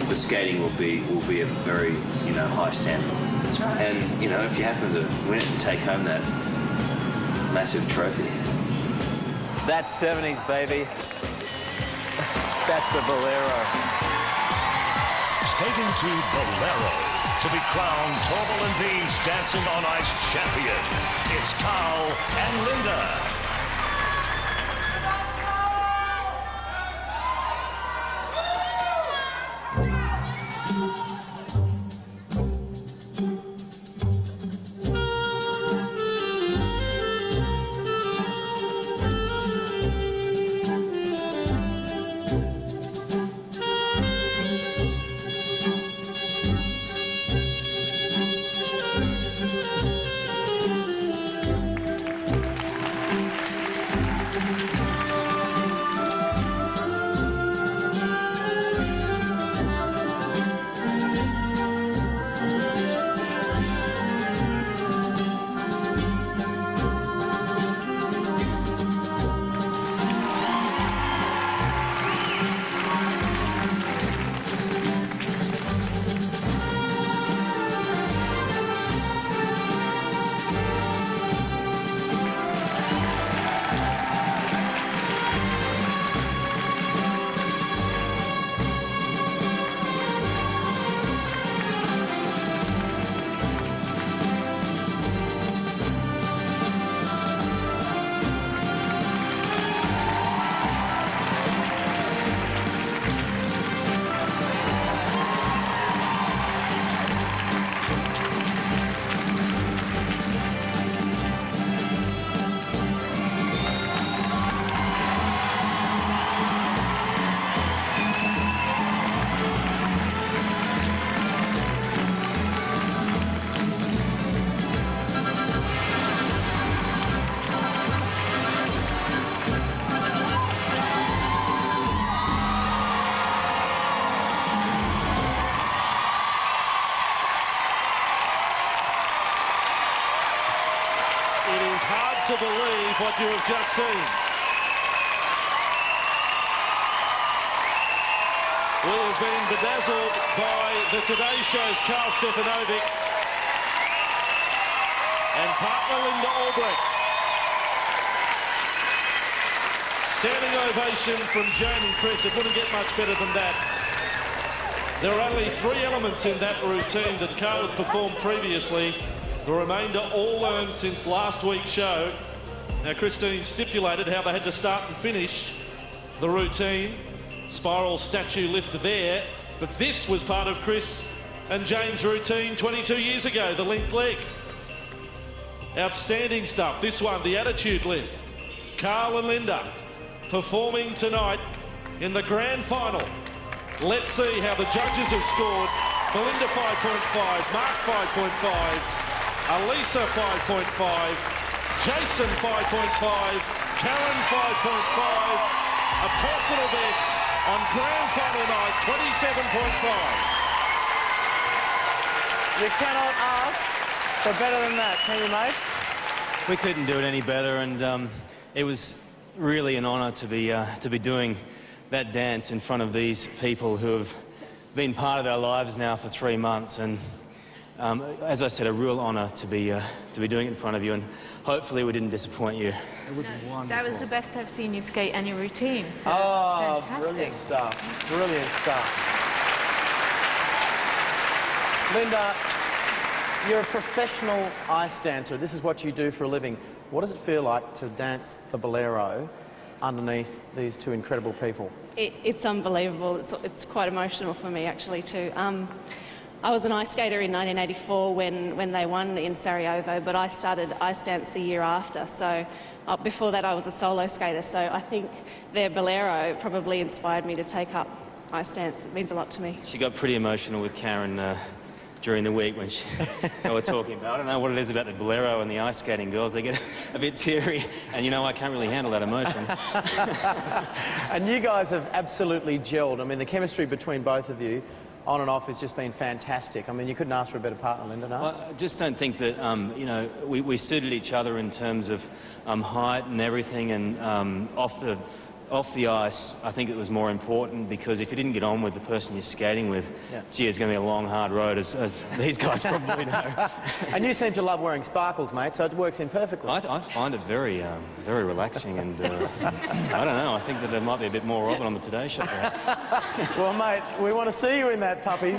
the skating will be a very, you know, high standard. That's right. And, you know, if you happen to win it and take home that massive trophy. That's 70s, baby. That's the Bolero. Skating to Bolero to be crowned Torvill and Dean's Dancing on Ice champion. It's Carl and Linda. To believe what you have just seen. We have been bedazzled by the Today Show's Carl Stefanovic and partner Linda Albrecht. Standing ovation from Jane and Chris. It wouldn't get much better than that. There are only 3 elements in that routine that Carl had performed previously. The remainder all learned since last week's show. Now, Christine stipulated how they had to start and finish the routine. Spiral statue lift there. But this was part of Chris and Jane's routine 22 years ago, the linked leg. Outstanding stuff. This one, the attitude lift. Carl and Linda performing tonight in the grand final. Let's see how the judges have scored. Belinda 5.5, Mark 5.5. Elisa 5.5, Jason 5.5, Karen 5.5, a personal best on grand final night 27.5. You cannot ask for better than that, can you, mate? We couldn't do it any better, and it was really an honour to be doing that dance in front of these people who have been part of our lives now for 3 months, and as I said, a real honour to be doing it in front of you, and hopefully we didn't disappoint you. It was wonderful. That was the best I've seen you skate and your routine. So Oh, fantastic. brilliant stuff. Brilliant stuff. Linda, you're a professional ice dancer. This is what you do for a living. What does it feel like to dance the bolero underneath these two incredible people? It's unbelievable. It's quite emotional for me, actually, too. I was an ice skater in 1984 when they won in Sarajevo, but I started ice dance the year after. So before that, I was a solo skater. So I think their bolero probably inspired me to take up ice dance. It means a lot to me. She got pretty emotional with Karen during the week when they were talking about, I don't know what it is about the bolero and the ice skating girls, they get a bit teary, and you know, I can't really handle that emotion. And you guys have absolutely gelled. I mean, the chemistry between both of you, on and off, has just been fantastic. I mean, you couldn't ask for a better partner, Linda, no? Well, I just don't think that, you know, we suited each other in terms of height and everything, and off the ice, I think it was more important, because if you didn't get on with the person you're skating with, gee, it's going to be a long, hard road, as these guys probably know. And you seem to love wearing sparkles, mate, so it works in perfectly. I find it very, very relaxing, and I don't know, I think that there might be a bit more of it on the Today Show, perhaps. Well, mate, we want to see you in that puppy.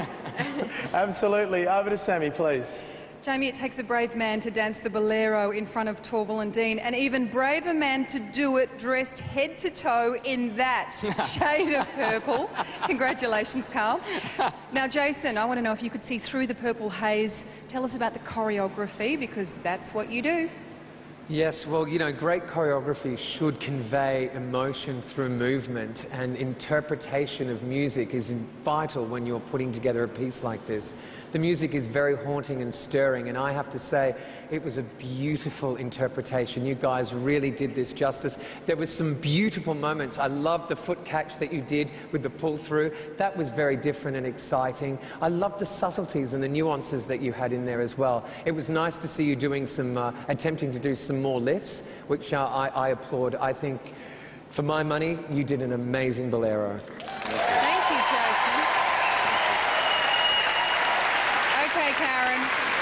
Absolutely. Over to Sammy, please. Jamie, it takes a brave man to dance the bolero in front of Torvill and Dean, an even braver man to do it dressed head to toe in that shade of purple. Congratulations, Carl. Now, Jason, I want to know if you could see through the purple haze. Tell us about the choreography, because that's what you do. Yes, well, you know, great choreography should convey emotion through movement, and interpretation of music is vital when you're putting together a piece like this. The music is very haunting and stirring, and I have to say, it was a beautiful interpretation. You guys really did this justice. There was some beautiful moments. I loved the foot catch that you did with the pull through. That was very different and exciting. I loved the subtleties and the nuances that you had in there as well. It was nice to see you doing some, attempting to do some more lifts, which I applaud. I think, for my money, you did an amazing bolero. Thank you, Jason. Okay, Karen,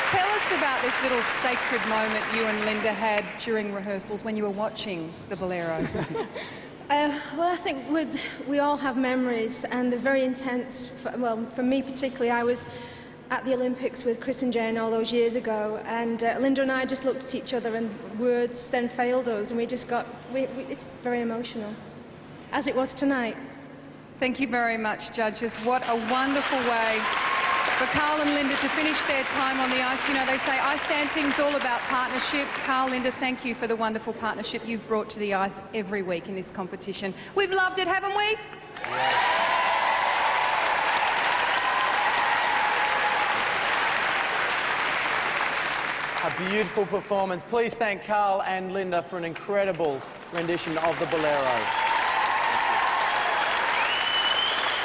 tell us about this little sacred moment you and Linda had during rehearsals when you were watching the bolero. Well, I think we all have memories, and they're very intense. Well, for me particularly, I was at the Olympics with Chris and Jane all those years ago, and Linda and I just looked at each other, and words then failed us, and we just got, it's very emotional, as it was tonight. Thank you very much, judges. What a wonderful way for Carl and Linda to finish their time on the ice. You know, they say ice dancing's all about partnership. Carl, Linda, thank you for the wonderful partnership you've brought to the ice every week in this competition. We've loved it, haven't we? A beautiful performance. Please thank Carl and Linda for an incredible rendition of the bolero.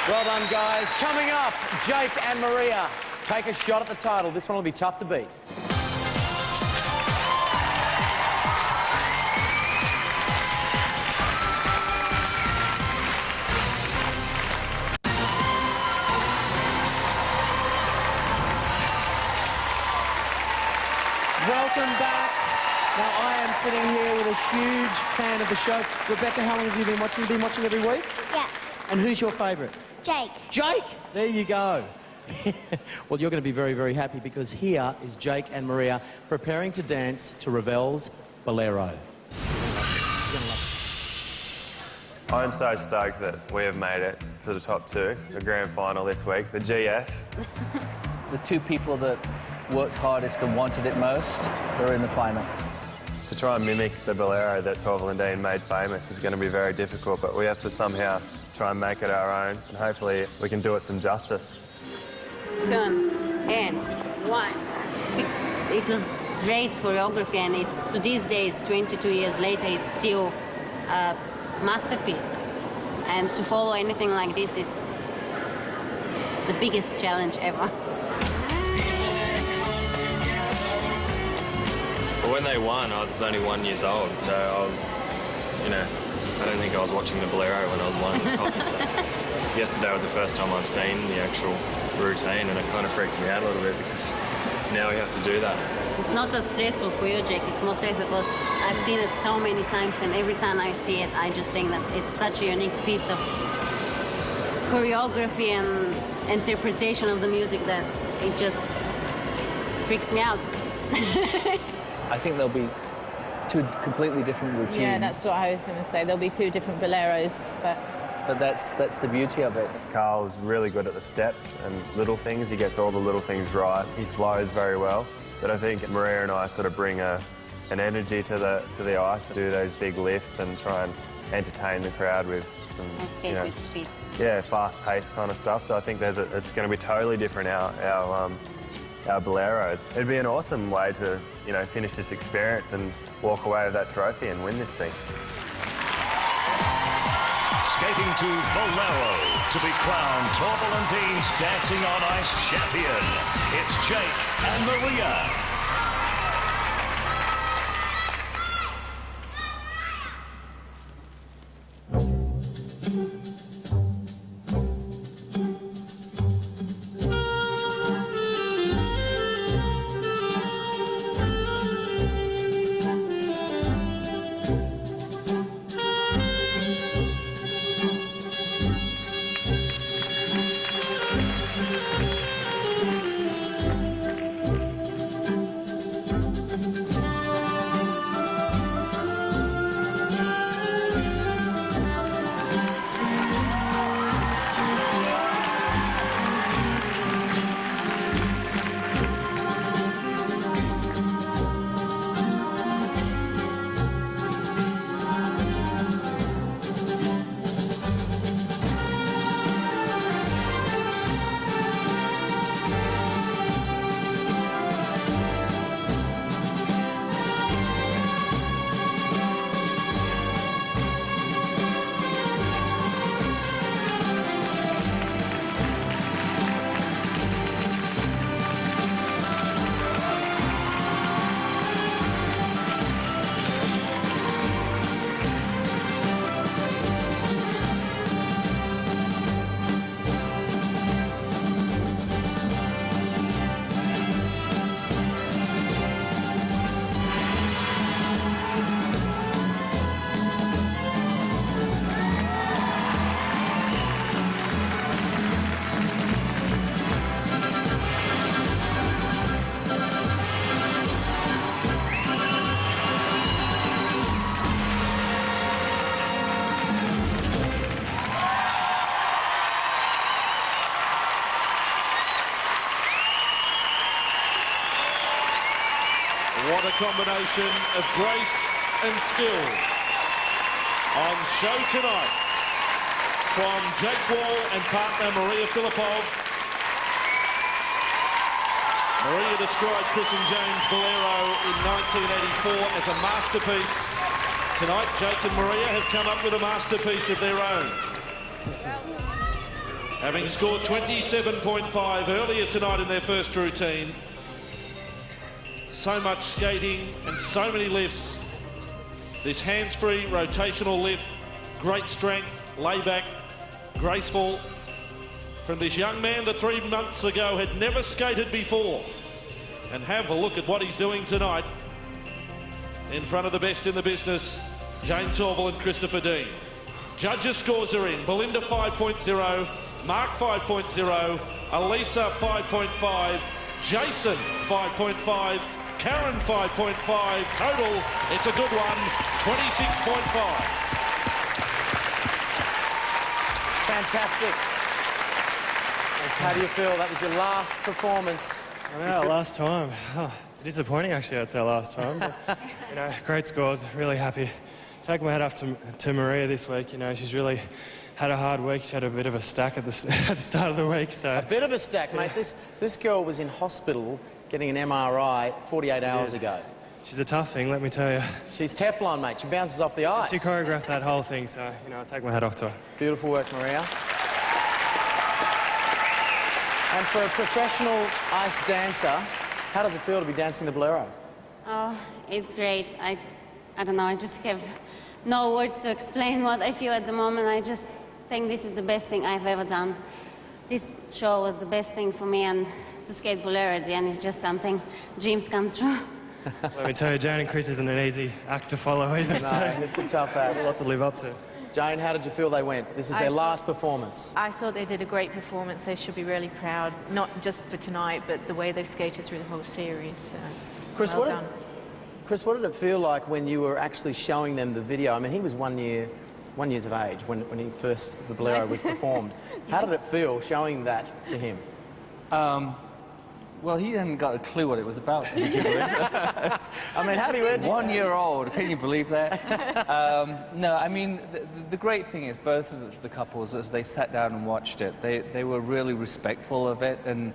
Well done, guys. Coming up, Jake and Maria take a shot at the title. This one will be tough to beat. Welcome back. Now, I am sitting here with a huge fan of the show. Rebecca, how long have you been watching? You've been watching every week? Yeah. And who's your favourite? Jake. Jake! There you go. Well, you're going to be very, very happy, because here is Jake and Maria preparing to dance to Ravel's Bolero. I'm so stoked that we have made it to the top two, the grand final this week, the GF. The two people that worked hardest and wanted it most are in the final. To try and mimic the bolero that Torvill and Dean made famous is going to be very difficult, but we have to somehow try and make it our own, and hopefully we can do it some justice. Turn and one. It was great choreography, and it's to these days, 22 years later, it's still a masterpiece. And to follow anything like this is the biggest challenge ever. But when they won, I was only 1 year old, so I was, you know, I don't think I was watching the Bolero when I was one. Yesterday was the first time I've seen the actual routine, and it kind of freaked me out a little bit because now we have to do that. It's not as stressful for you, Jake. It's more stressful because I've seen it so many times, and every time I see it, I just think that it's such a unique piece of choreography and interpretation of the music that it just freaks me out. I think there'll be two completely different routines. Yeah, that's what I was going to say. There'll be two different boleros, but that's the beauty of it. Carl's really good at the steps and little things. He gets all the little things right. He flows very well. But I think Maria and I sort of bring an energy to the ice, do those big lifts and try and entertain the crowd with some, skate with speed. Yeah, fast-paced kind of stuff. So I think it's going to be totally different, our boleros. It'd be an awesome way to, you know, finish this experience and walk away with that trophy and win this thing. Skating to Bolero to be crowned Torvill and Dean's Dancing on Ice champion. It's Jake and Maria. What a combination of grace and skill. On show tonight from Jake Wall and partner Maria Filipov. Maria described Chris and James Bolero in 1984 as a masterpiece. Tonight, Jake and Maria have come up with a masterpiece of their own. Having scored 27.5 earlier tonight in their first routine. So much skating and so many lifts. This hands-free rotational lift, great strength, layback, graceful. From this young man that 3 months ago had never skated before. And have a look at what he's doing tonight. In front of the best in the business, Jane Torvill and Christopher Dean. Judges' scores are in. Belinda 5.0, Mark 5.0, Elisa 5.5, Jason 5.5, Karen 5.5, total, it's a good one, 26.5. Fantastic. How do you feel? That was your last performance. I know, last time. Oh, it's disappointing, actually, I'd say last time. But, you know, great scores, really happy. Take my hat off to Maria this week. You know, she's really had a hard week. She had a bit of a stack at the start of the week. So a bit of a stack, mate. This girl was in hospital getting an MRI 48 hours ago. She's a tough thing, let me tell you. She's Teflon, mate. She bounces off the ice. She choreographed that whole thing, so, you know, I'll take my hat off to her. Beautiful work, Maria. And for a professional ice dancer, how does it feel to be dancing the bolero? Oh, it's great. I don't know, I just have no words to explain what I feel at the moment. I just think this is the best thing I've ever done. This show was the best thing for me, and to skate bolero at the end is just something, dreams come true. Let me tell you, Jane and Chris isn't an easy act to follow either. No, so it's a tough act. A lot to live up to. Jane, how did you feel they went? This is their last performance. I thought they did a great performance. They should be really proud, not just for tonight, but the way they've skated through the whole series. Chris, well done. Chris, what did it feel like when you were actually showing them the video? I mean, he was 1 year of age when the bolero was performed. How did it feel showing that to him? Well, he hadn't got a clue what it was about to begin with. I mean, how do you... 1 year old, can you believe that? No, I mean, the great thing is both of the couples, as they sat down and watched it, they were really respectful of it, and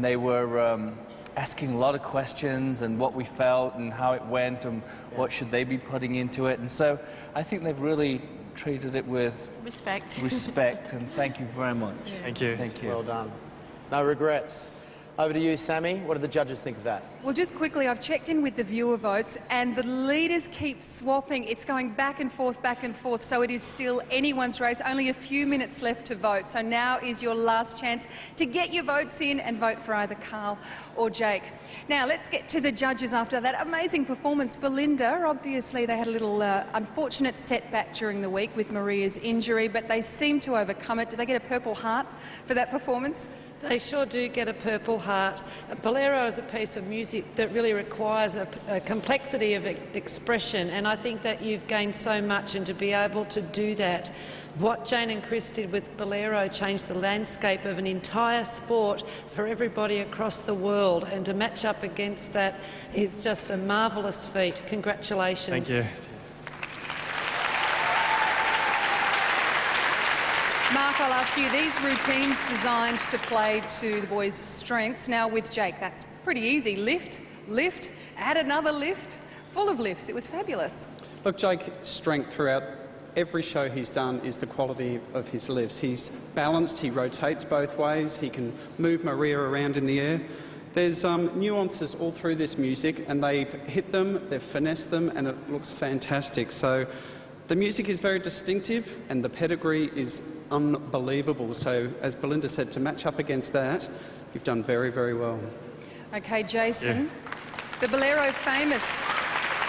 they were asking a lot of questions and what we felt and how it went and what should they be putting into it. And so I think they've really treated it with respect, and thank you very much. Yeah. Thank you. Thank you. Well done. No regrets. Over to you, Sammy. What do the judges think of that? Well, just quickly, I've checked in with the viewer votes, and the leaders keep swapping. It's going back and forth, so it is still anyone's race. Only a few minutes left to vote, so now is your last chance to get your votes in and vote for either Carl or Jake. Now, let's get to the judges after that amazing performance. Belinda, obviously, they had a little unfortunate setback during the week with Maria's injury, but they seem to overcome it. Did they get a Purple Heart for that performance? They sure do get a Purple Heart. Bolero is a piece of music that really requires a complexity of expression, and I think that you've gained so much, and to be able to do that. What Jane and Chris did with Bolero changed the landscape of an entire sport for everybody across the world, and to match up against that is just a marvellous feat. Congratulations. Thank you. Mark, I'll ask you, these routines designed to play to the boys' strengths. Now with Jake, that's pretty easy. Lift, lift, add another lift, full of lifts. It was fabulous. Look, Jake's strength throughout every show he's done is the quality of his lifts. He's balanced, he rotates both ways, he can move Maria around in the air. There's nuances all through this music, and they've hit them, they've finessed them, and it looks fantastic. So the music is very distinctive, and the pedigree is unbelievable. So, as Belinda said, to match up against that, you've done very, very well. Okay, Jason. The Bolero famous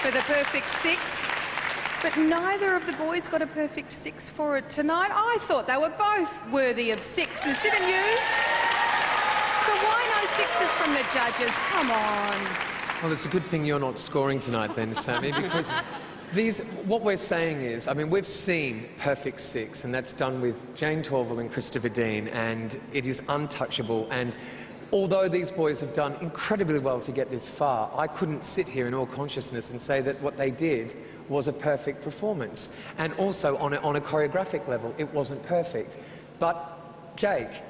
for the perfect six, but neither of the boys got a perfect six for it tonight. I thought they were both worthy of sixes, didn't you? So why no sixes from the judges? Come on. Well, it's a good thing you're not scoring tonight then, Sammy, because what we're saying is, I mean, we've seen Perfect Six, and that's done with Jane Torvill and Christopher Dean, and it is untouchable. And although these boys have done incredibly well to get this far, I couldn't sit here in all consciousness and say that what they did was a perfect performance. And also, on a choreographic level, it wasn't perfect. But Jake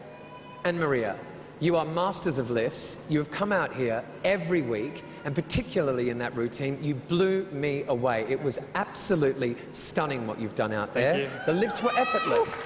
and Maria, you are masters of lifts. You have come out here every week, and particularly in that routine, you blew me away. It was absolutely stunning what you've done out there. The lifts were effortless.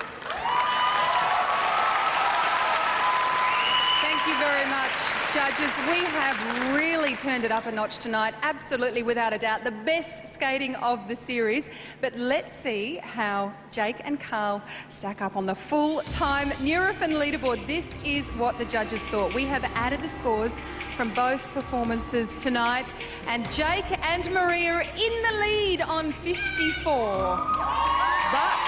Thank you very much, judges. We have really turned it up a notch tonight, absolutely, without a doubt. The best skating of the series. But let's see how Jake and Carl stack up on the full-time Nurofen leaderboard. This is what the judges thought. We have added the scores from both performances tonight, and Jake and Maria are in the lead on 54. But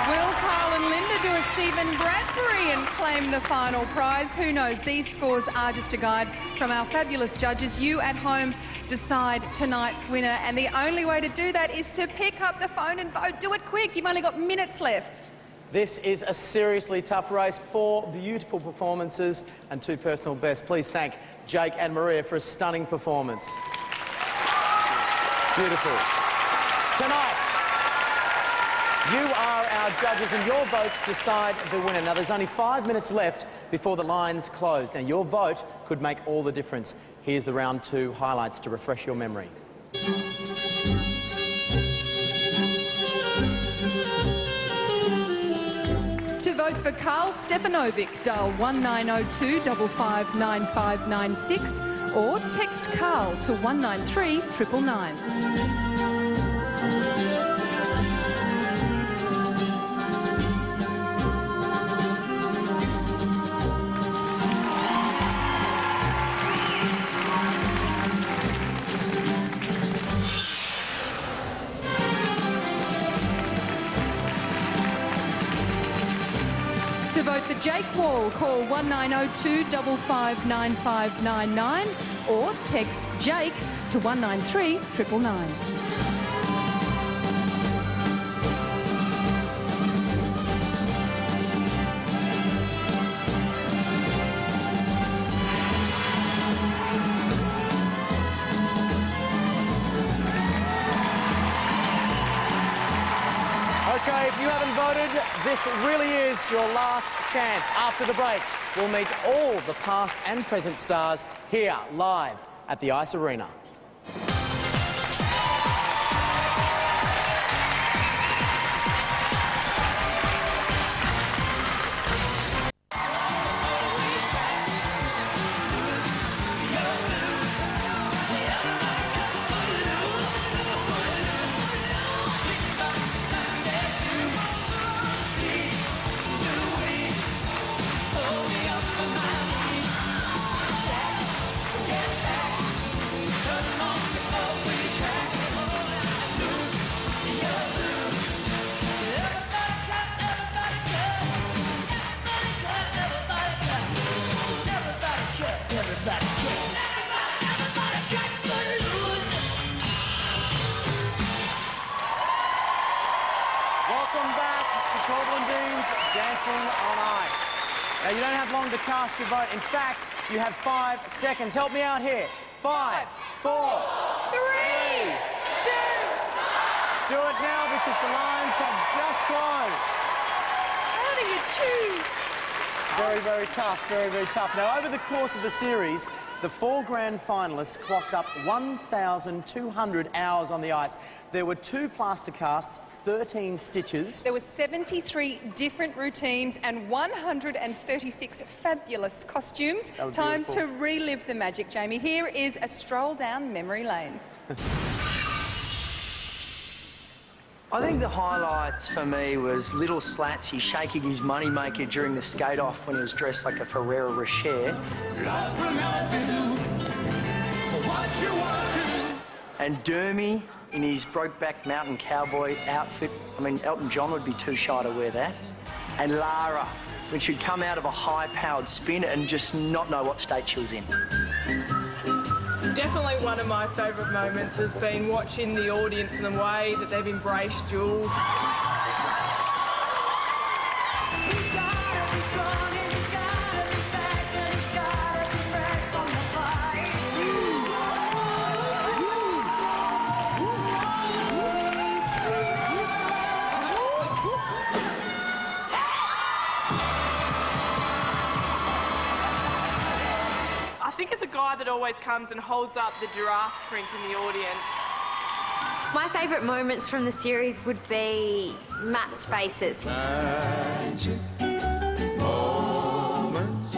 will Carl and Linda do a Stephen Bradbury and claim the final prize? Who knows? These scores are just a guide from our fabulous judges. You at home decide tonight's winner, and the only way to do that is to pick up the phone and vote. Do it quick. You've only got minutes left. This is a seriously tough race. 4 beautiful performances and 2 personal bests. Please thank Jake and Maria for a stunning performance. Beautiful. Tonight, You are our judges and your votes decide the winner. Now, there's only 5 minutes left before the lines close. Now, your vote could make all the difference. Here's the round 2 highlights to refresh your memory. To vote for Karl Stefanovic, dial 1902 559596 or text Karl to 193 999. To vote for Jake Wall, call 1902 559599 or text Jake to 193 999. Okay, if you haven't voted, this really is your last chance. After the break, we'll meet all the past and present stars here, live at the Ice Arena. Welcome back to Torvill and Dean's Dancing on Ice. Now, you don't have long to cast your vote. In fact, you have 5 seconds. Help me out here. 5, 4, 3, 2. Do it now because the lines have just closed. How do you choose? Very, very tough, very, very tough. Now, over the course of the series, the 4 grand finalists clocked up 1,200 hours on the ice. There were 2 plaster casts, 13 stitches. There were 73 different routines and 136 fabulous costumes. Time to relive the magic, Jamie. Here is a stroll down memory lane. I think the highlights for me was little Slatsy shaking his moneymaker during the skate-off when he was dressed like a Ferrero Rocher. And Dermy in his Brokeback Mountain cowboy outfit. I mean, Elton John would be too shy to wear that. And Lara, when she'd come out of a high-powered spin and just not know what state she was in. Definitely one of my favourite moments has been watching the audience and the way that they've embraced Jules. I think it's a guy that always comes and holds up the giraffe print in the audience. My favourite moments from the series would be Matt's faces. Magic moments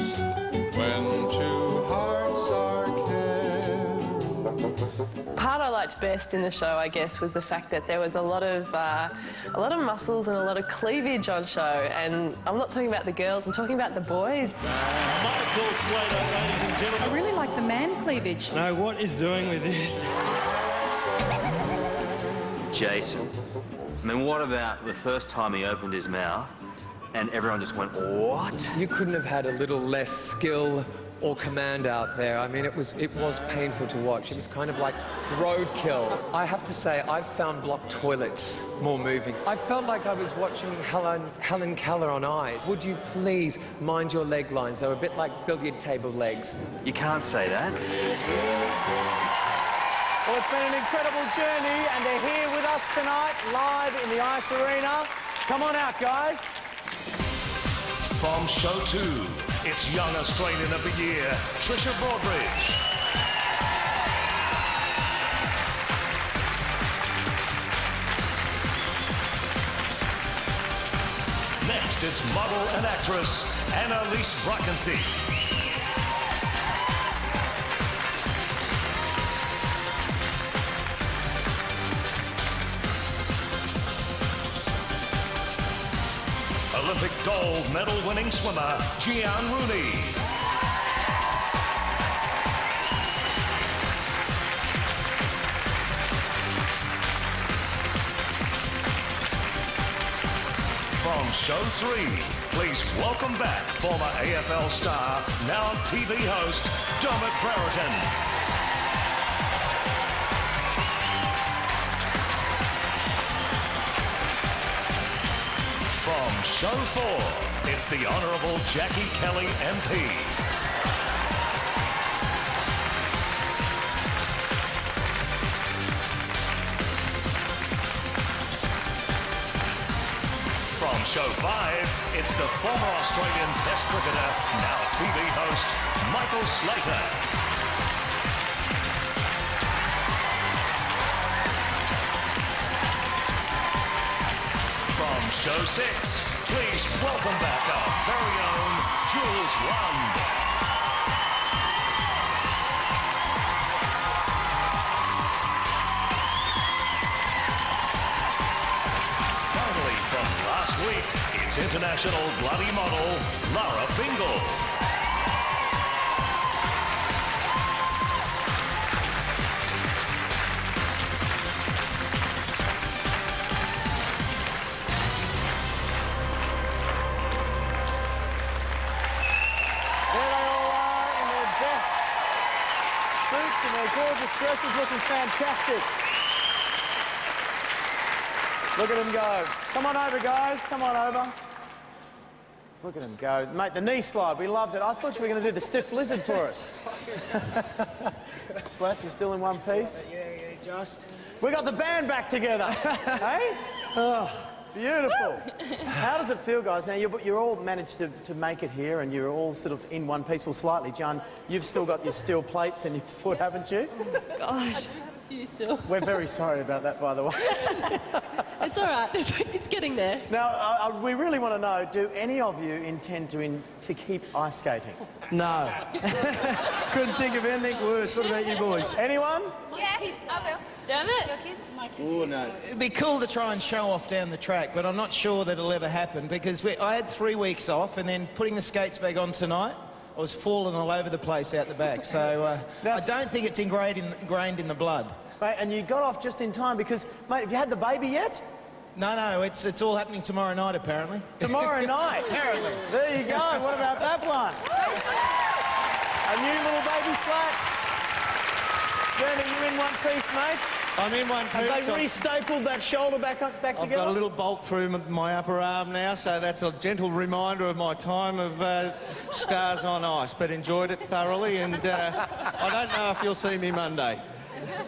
when 2 hearts are caring. Part I liked best in the show, I guess, was the fact that there was a lot of muscles and a lot of cleavage on show. And I'm not talking about the girls, I'm talking about the boys. Michael Slater, ladies and gentlemen. I really like the man cleavage. No, what is doing with this? Jason. I mean, what about the first time he opened his mouth and everyone just went, what? You couldn't have had a little less skill or command out there. I mean, it was painful to watch. It was kind of like roadkill. I have to say, I've found block toilets more moving. I felt like I was watching Helen Keller on ice. Would you please mind your leg lines? They were a bit like billiard table legs. You can't say that. Well, it's been an incredible journey, and they're here with us tonight, live in the Ice Arena. Come on out, guys. From show 2, it's Young Australian of the Year, Trisha Broadbridge. Next, it's model and actress Annalise Brackensee. Olympic gold medal winning swimmer Gian Rooney. From show 3, please welcome back former AFL star, now TV host, Dermot Brereton. From show 4, it's the Honourable Jackie Kelly MP. From show 5, it's the former Australian Test cricketer, now TV host, Michael Slater. From show 6, please welcome back our very own Jules Lund. Finally, from last week, it's international bloody model Lara Bingle. In their gorgeous dresses, looking fantastic. Look at them go. Come on over, guys. Come on over. Look at them go. Mate, the knee slide, we loved it. I thought you were going to do the stiff lizard for us. Slats, you're still in one piece? Yeah, just. We got the band back together. Hey? Oh, beautiful. How does it feel, guys? Now, you're all managed to make it here and you're all sort of in one piece. Well, slightly, John, you've still got your steel plates in your foot, haven't you? Gosh. I do have a few still. We're very sorry about that, by the way. It's all right. It's getting there. Now, we really want to know, do any of you intend to keep ice skating? No. Couldn't think of anything worse. What about you boys? Anyone? Yeah, I will. Dermot? Your kids? Oh, no. It'd be cool to try and show off down the track, but I'm not sure that it'll ever happen because I had 3 weeks off and then putting the skates back on tonight, I was falling all over the place out the back. So I don't think it's ingrained in the blood. Mate, and you got off just in time because, mate, have you had the baby yet? No, it's all happening tomorrow night, apparently. Tomorrow night? Apparently. There you go. What about that one? A new little baby slats. Jeremy, you in one piece, mate? I'm in one piece. Have they restapled that shoulder back together? I've got a little bolt through my upper arm now, so that's a gentle reminder of my time of stars on ice, but enjoyed it thoroughly, and I don't know if you'll see me Monday.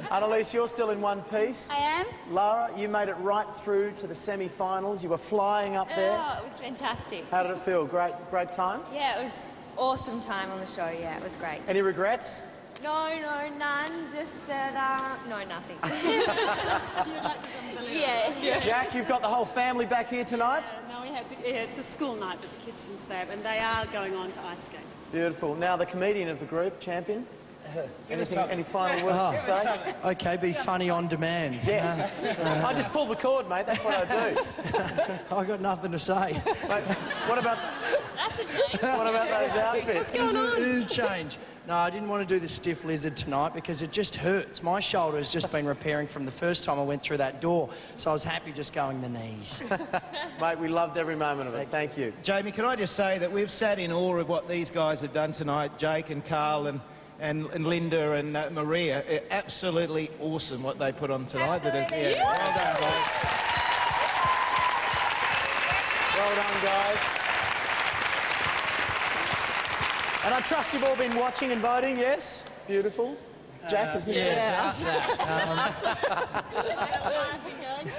Annalise, you're still in one piece. I am. Lara, you made it right through to the semi-finals. You were flying up there. Oh, it was fantastic. How did it feel? Great time? Yeah, it was awesome time on the show. Yeah, it was great. Any regrets? No, none. Just that, no, nothing. Yeah. Jack, you've got the whole family back here tonight? No, it's a school night that the kids can stay up, and they are going on to ice skate. Beautiful. Now, the comedian of the group, champion. Any final words to say? Okay, be funny on demand. Yes. I just pull the cord, mate. That's what I do. I've got nothing to say. Mate, what about... That's a change. What about those outfits? It is a change. No, I didn't want to do the stiff lizard tonight because it just hurts. My shoulder has just been repairing from the first time I went through that door, so I was happy just going the knees. Mate, we loved every moment of it. Thank you. Jamie, can I just say that we've sat in awe of what these guys have done tonight, Jake and Carl and Linda and Maria. Absolutely awesome what they put on tonight. Absolutely. Yeah. Well done, guys. Well done, guys. And I trust you've all been watching and voting, yes? Beautiful. Jack has missed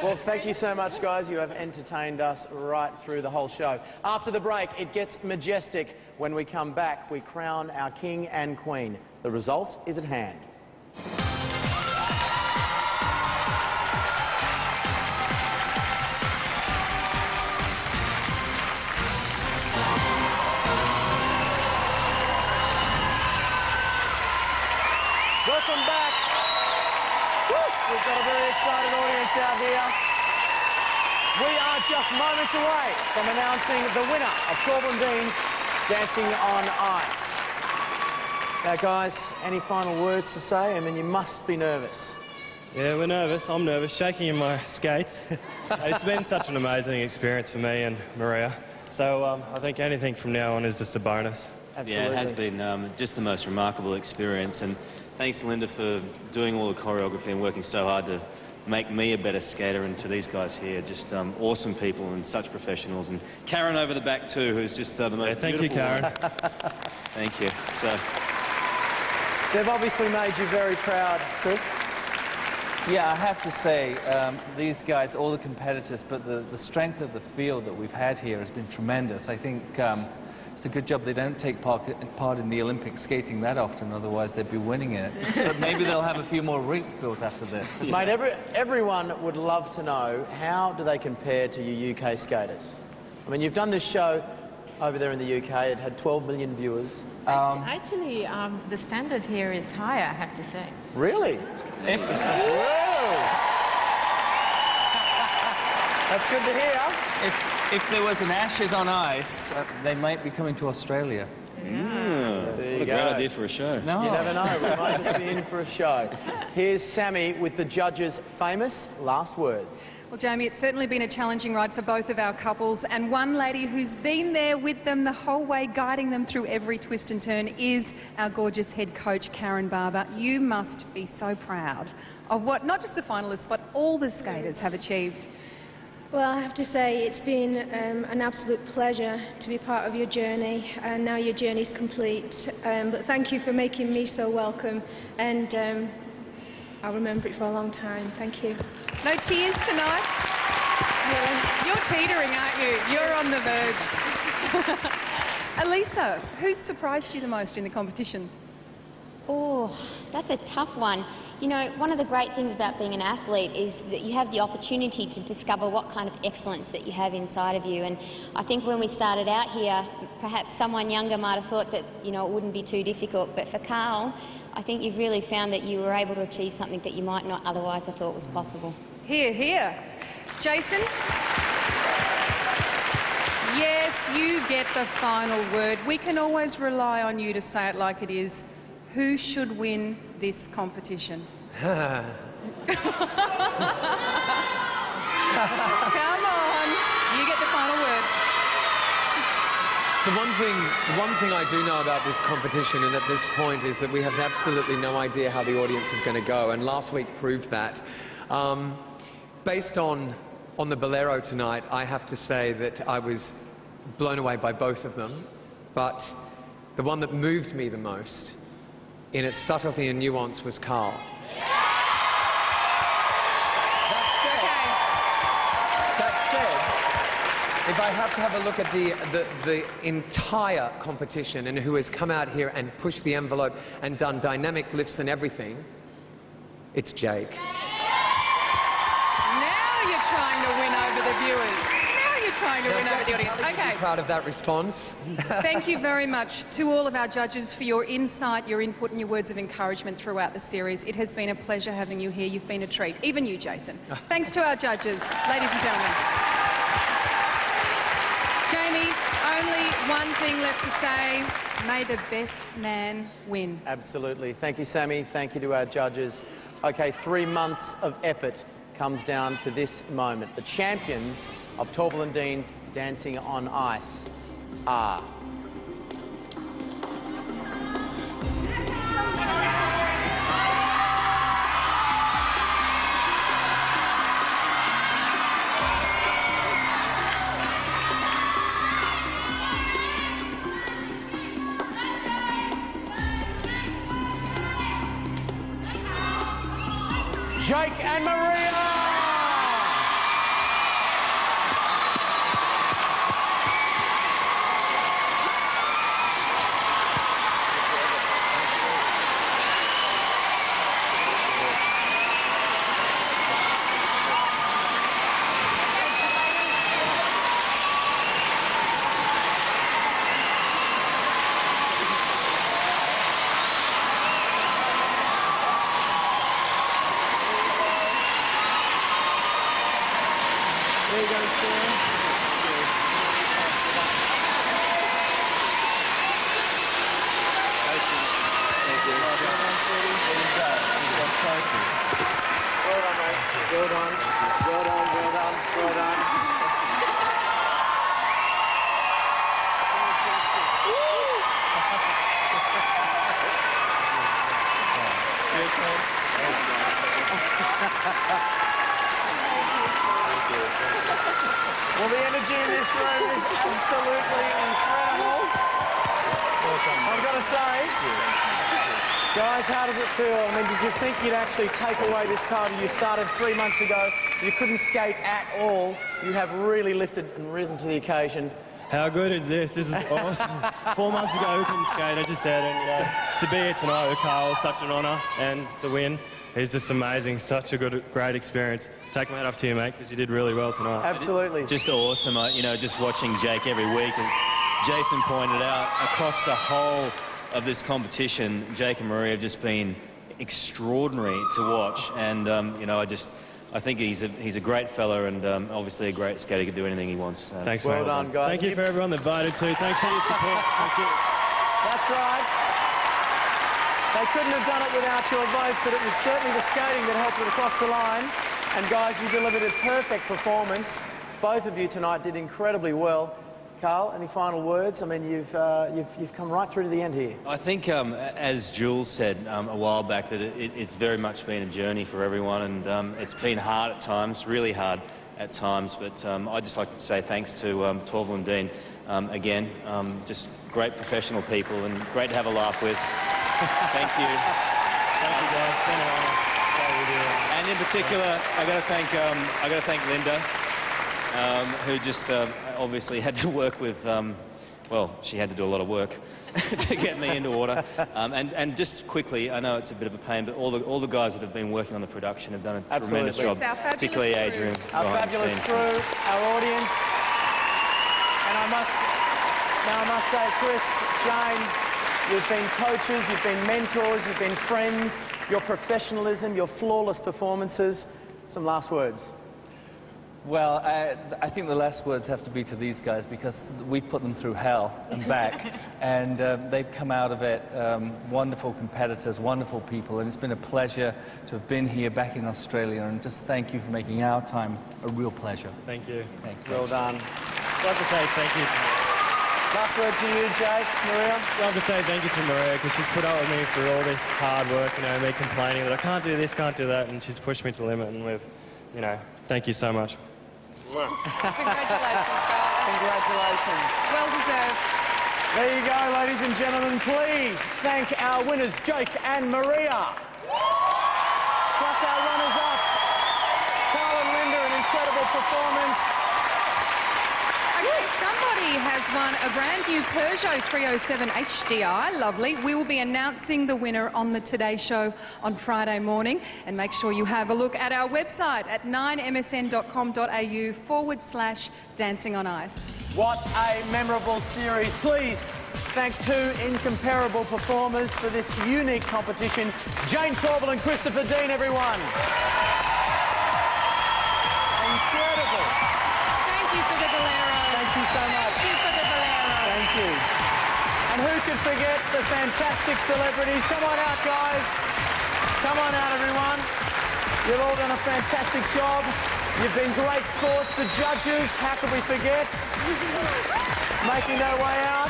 Well, thank you so much, guys. You have entertained us right through the whole show. After the break, it gets majestic. When we come back, we crown our king and queen. The result is at hand. Welcome back. Woo! We've got a very excited audience out here. We are just moments away from announcing the winner of Torvill and Dean's Dancing on Ice. Now, guys, any final words to say? I mean, you must be nervous. Yeah, we're nervous. I'm nervous, shaking in my skates. It's been such an amazing experience for me and Maria. So I think anything from now on is just a bonus. Absolutely. Yeah, it has been just the most remarkable experience. And thanks to Linda for doing all the choreography and working so hard to make me a better skater, and to these guys here, just awesome people and such professionals. And Karen over the back too, who's just the most thank you, beautiful Karen. Thank you. So they've obviously made you very proud, Chris. Yeah, I have to say, these guys, all the competitors, but the strength of the field that we've had here has been tremendous. I think it's a good job they don't take part in the Olympic skating that often, otherwise they'd be winning it. But maybe they'll have a few more rinks built after this. Mate, everyone would love to know, how do they compare to you UK skaters? I mean, you've done this show over there in the UK. It had 12 million viewers. Actually, the standard here is higher, I have to say. Really? That's good to hear. If there was an Ashes on Ice, they might be coming to Australia. There what you a go. great idea for a show. No. You never know, we might just be in for a show. Here's Sammy with the judges' famous last words. Well, Jamie, it's certainly been a challenging ride for both of our couples, and one lady who's been there with them the whole way, guiding them through every twist and turn, is our gorgeous head coach, Karen Barber. You must be so proud of what not just the finalists, but all the skaters have achieved. Well, I have to say it's been an absolute pleasure to be part of your journey, and now your journey's complete. But thank you for making me so welcome, and I'll remember it for a long time. Thank you. No tears tonight? Yeah. You're teetering, aren't you? You're on the verge. Elisa, who's surprised you the most in the competition? Oh, that's a tough one. You know, one of the great things about being an athlete is that you have the opportunity to discover what kind of excellence that you have inside of you. And I think when we started out here, perhaps someone younger might have thought that, you know, it wouldn't be too difficult. But for Carl, I think you've really found that you were able to achieve something that you might not otherwise have thought was possible. Here, here. Jason? Yes, you get the final word. We can always rely on you to say it like it is. Who should win this competition? Come on, you get the final word. The one thing I do know about this competition and at this point is that we have absolutely no idea how the audience is going to go, and last week proved that. Based on the Bolero tonight, I have to say that I was blown away by both of them, but the one that moved me the most in its subtlety and nuance was Carl. That said, if I have to have a look at the entire competition and who has come out here and pushed the envelope and done dynamic lifts and everything, it's Jake. Now you're trying to win over the viewers. Now you're trying to win over the audience. Okay. I'm proud of that response. Thank you very much to all of our judges for your insight, your input and your words of encouragement throughout the series. It has been a pleasure having you here. You've been a treat. Even you, Jason. Thanks to our judges, ladies and gentlemen. Jamie, only one thing left to say. May the best man win. Absolutely. Thank you, Sammy. Thank you to our judges. Okay, 3 months of effort comes down to this moment. The champions of Torvill and Dean's Dancing on Ice are... Jake and Maria! There you go, Sarah. Well done, mate. Well done. Well done, well done, well done. Well, the energy in this room is absolutely incredible. I've got to say, guys, how does it feel? I mean, did you think you'd actually take away this title? You started 3 months ago. You couldn't skate at all. You have really lifted and risen to the occasion. How good is this? This is awesome. 4 months ago, we couldn't skate, as you said, and to be here tonight with Carl is such an honour, and to win is just amazing. Such a great experience. Take my hat off to you, mate, because you did really well tonight. Absolutely. Just awesome. You know, just watching Jake every week, as Jason pointed out, across the whole of this competition, Jake and Maria have just been extraordinary to watch, and you know, I think he's a great fella, and obviously a great skater. He can do anything he wants. Thanks, well mate. done, guys. Thank you for everyone that voted too. Thanks for your support. Thank you. That's right. They couldn't have done it without your votes, but it was certainly the skating that helped it across the line. And guys, you delivered a perfect performance. Both of you tonight did incredibly well. Carl, any final words? I mean, you've come right through to the end here. I think, as Jules said a while back, that it's very much been a journey for everyone, and it's been hard at times, really hard at times. But I'd just like to say thanks to Torvill and Dean again. Just great professional people, and great to have a laugh with. Thank you. Thank you, guys. It's been an honour to stay with you. And in particular, I got to thank Linda, who just obviously had to work with. Well, she had to do a lot of work to get me into order. And just quickly, I know it's a bit of a pain, but all the guys that have been working on the production have done a tremendous job. Particularly Adrian. Our fabulous crew, our audience, and I must say, Chris, Jane. You've been coaches, you've been mentors, you've been friends, your professionalism, your flawless performances. Some last words. Well, I think the last words have to be to these guys, because we've put them through hell and back, and they've come out of it wonderful competitors, wonderful people, and it's been a pleasure to have been here back in Australia, and just thank you for making our time a real pleasure. Thank you. Thank you. Well done. I'd like to say thank you to Last word to you, Jake, Maria. I'd love to say thank you to Maria, because she's put up with me through all this hard work, you know, me complaining that I can't do this, can't do that, and she's pushed me to the limit, and you know, thank you so much. Congratulations, Carl. Congratulations. Well deserved. There you go, ladies and gentlemen. Please thank our winners, Jake and Maria. Plus our runners-up, Carl and Linda, an incredible performance. Okay, somebody has won a brand new Peugeot 307 HDI. Lovely. We will be announcing the winner on the Today Show on Friday morning. And make sure you have a look at our website at 9msn.com.au/Dancing on Ice. What a memorable series. Please thank two incomparable performers for this unique competition. Jane Torvill and Christopher Dean, everyone. Incredible. Thank you for the bolero. Thank you so much. Thank you for the bolero. Thank you. And who could forget the fantastic celebrities? Come on out, guys. Come on out, everyone. You've all done a fantastic job. You've been great sports. The judges, how could we forget? Making their way out.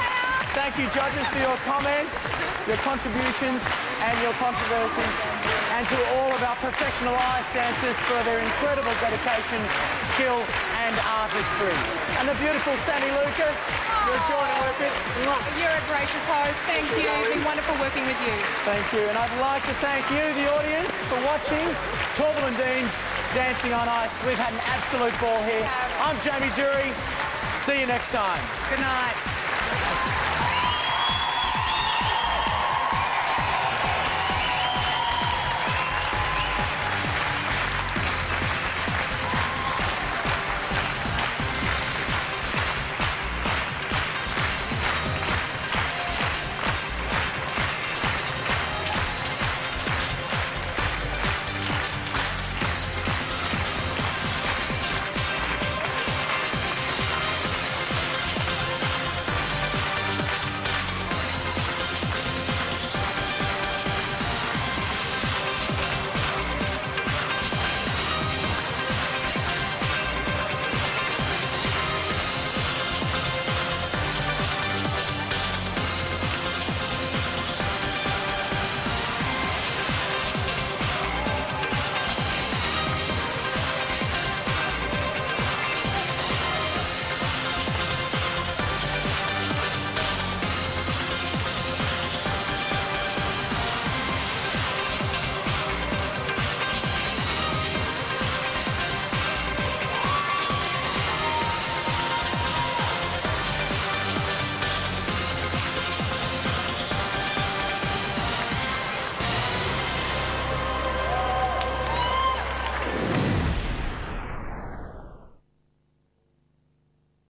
Thank you, judges, for your comments, your contributions, and your controversies. And to all of our professional ice dancers for their incredible dedication, skill, and artistry. And the beautiful Sandy Lucas, you're a joy to work with. You're a gracious host. Thank you. It's been wonderful working with you. Thank you. And I'd like to thank you, the audience, for watching Torvill and Dean's Dancing on Ice. We've had an absolute ball here. I'm Jamie Jury. See you next time. Good night.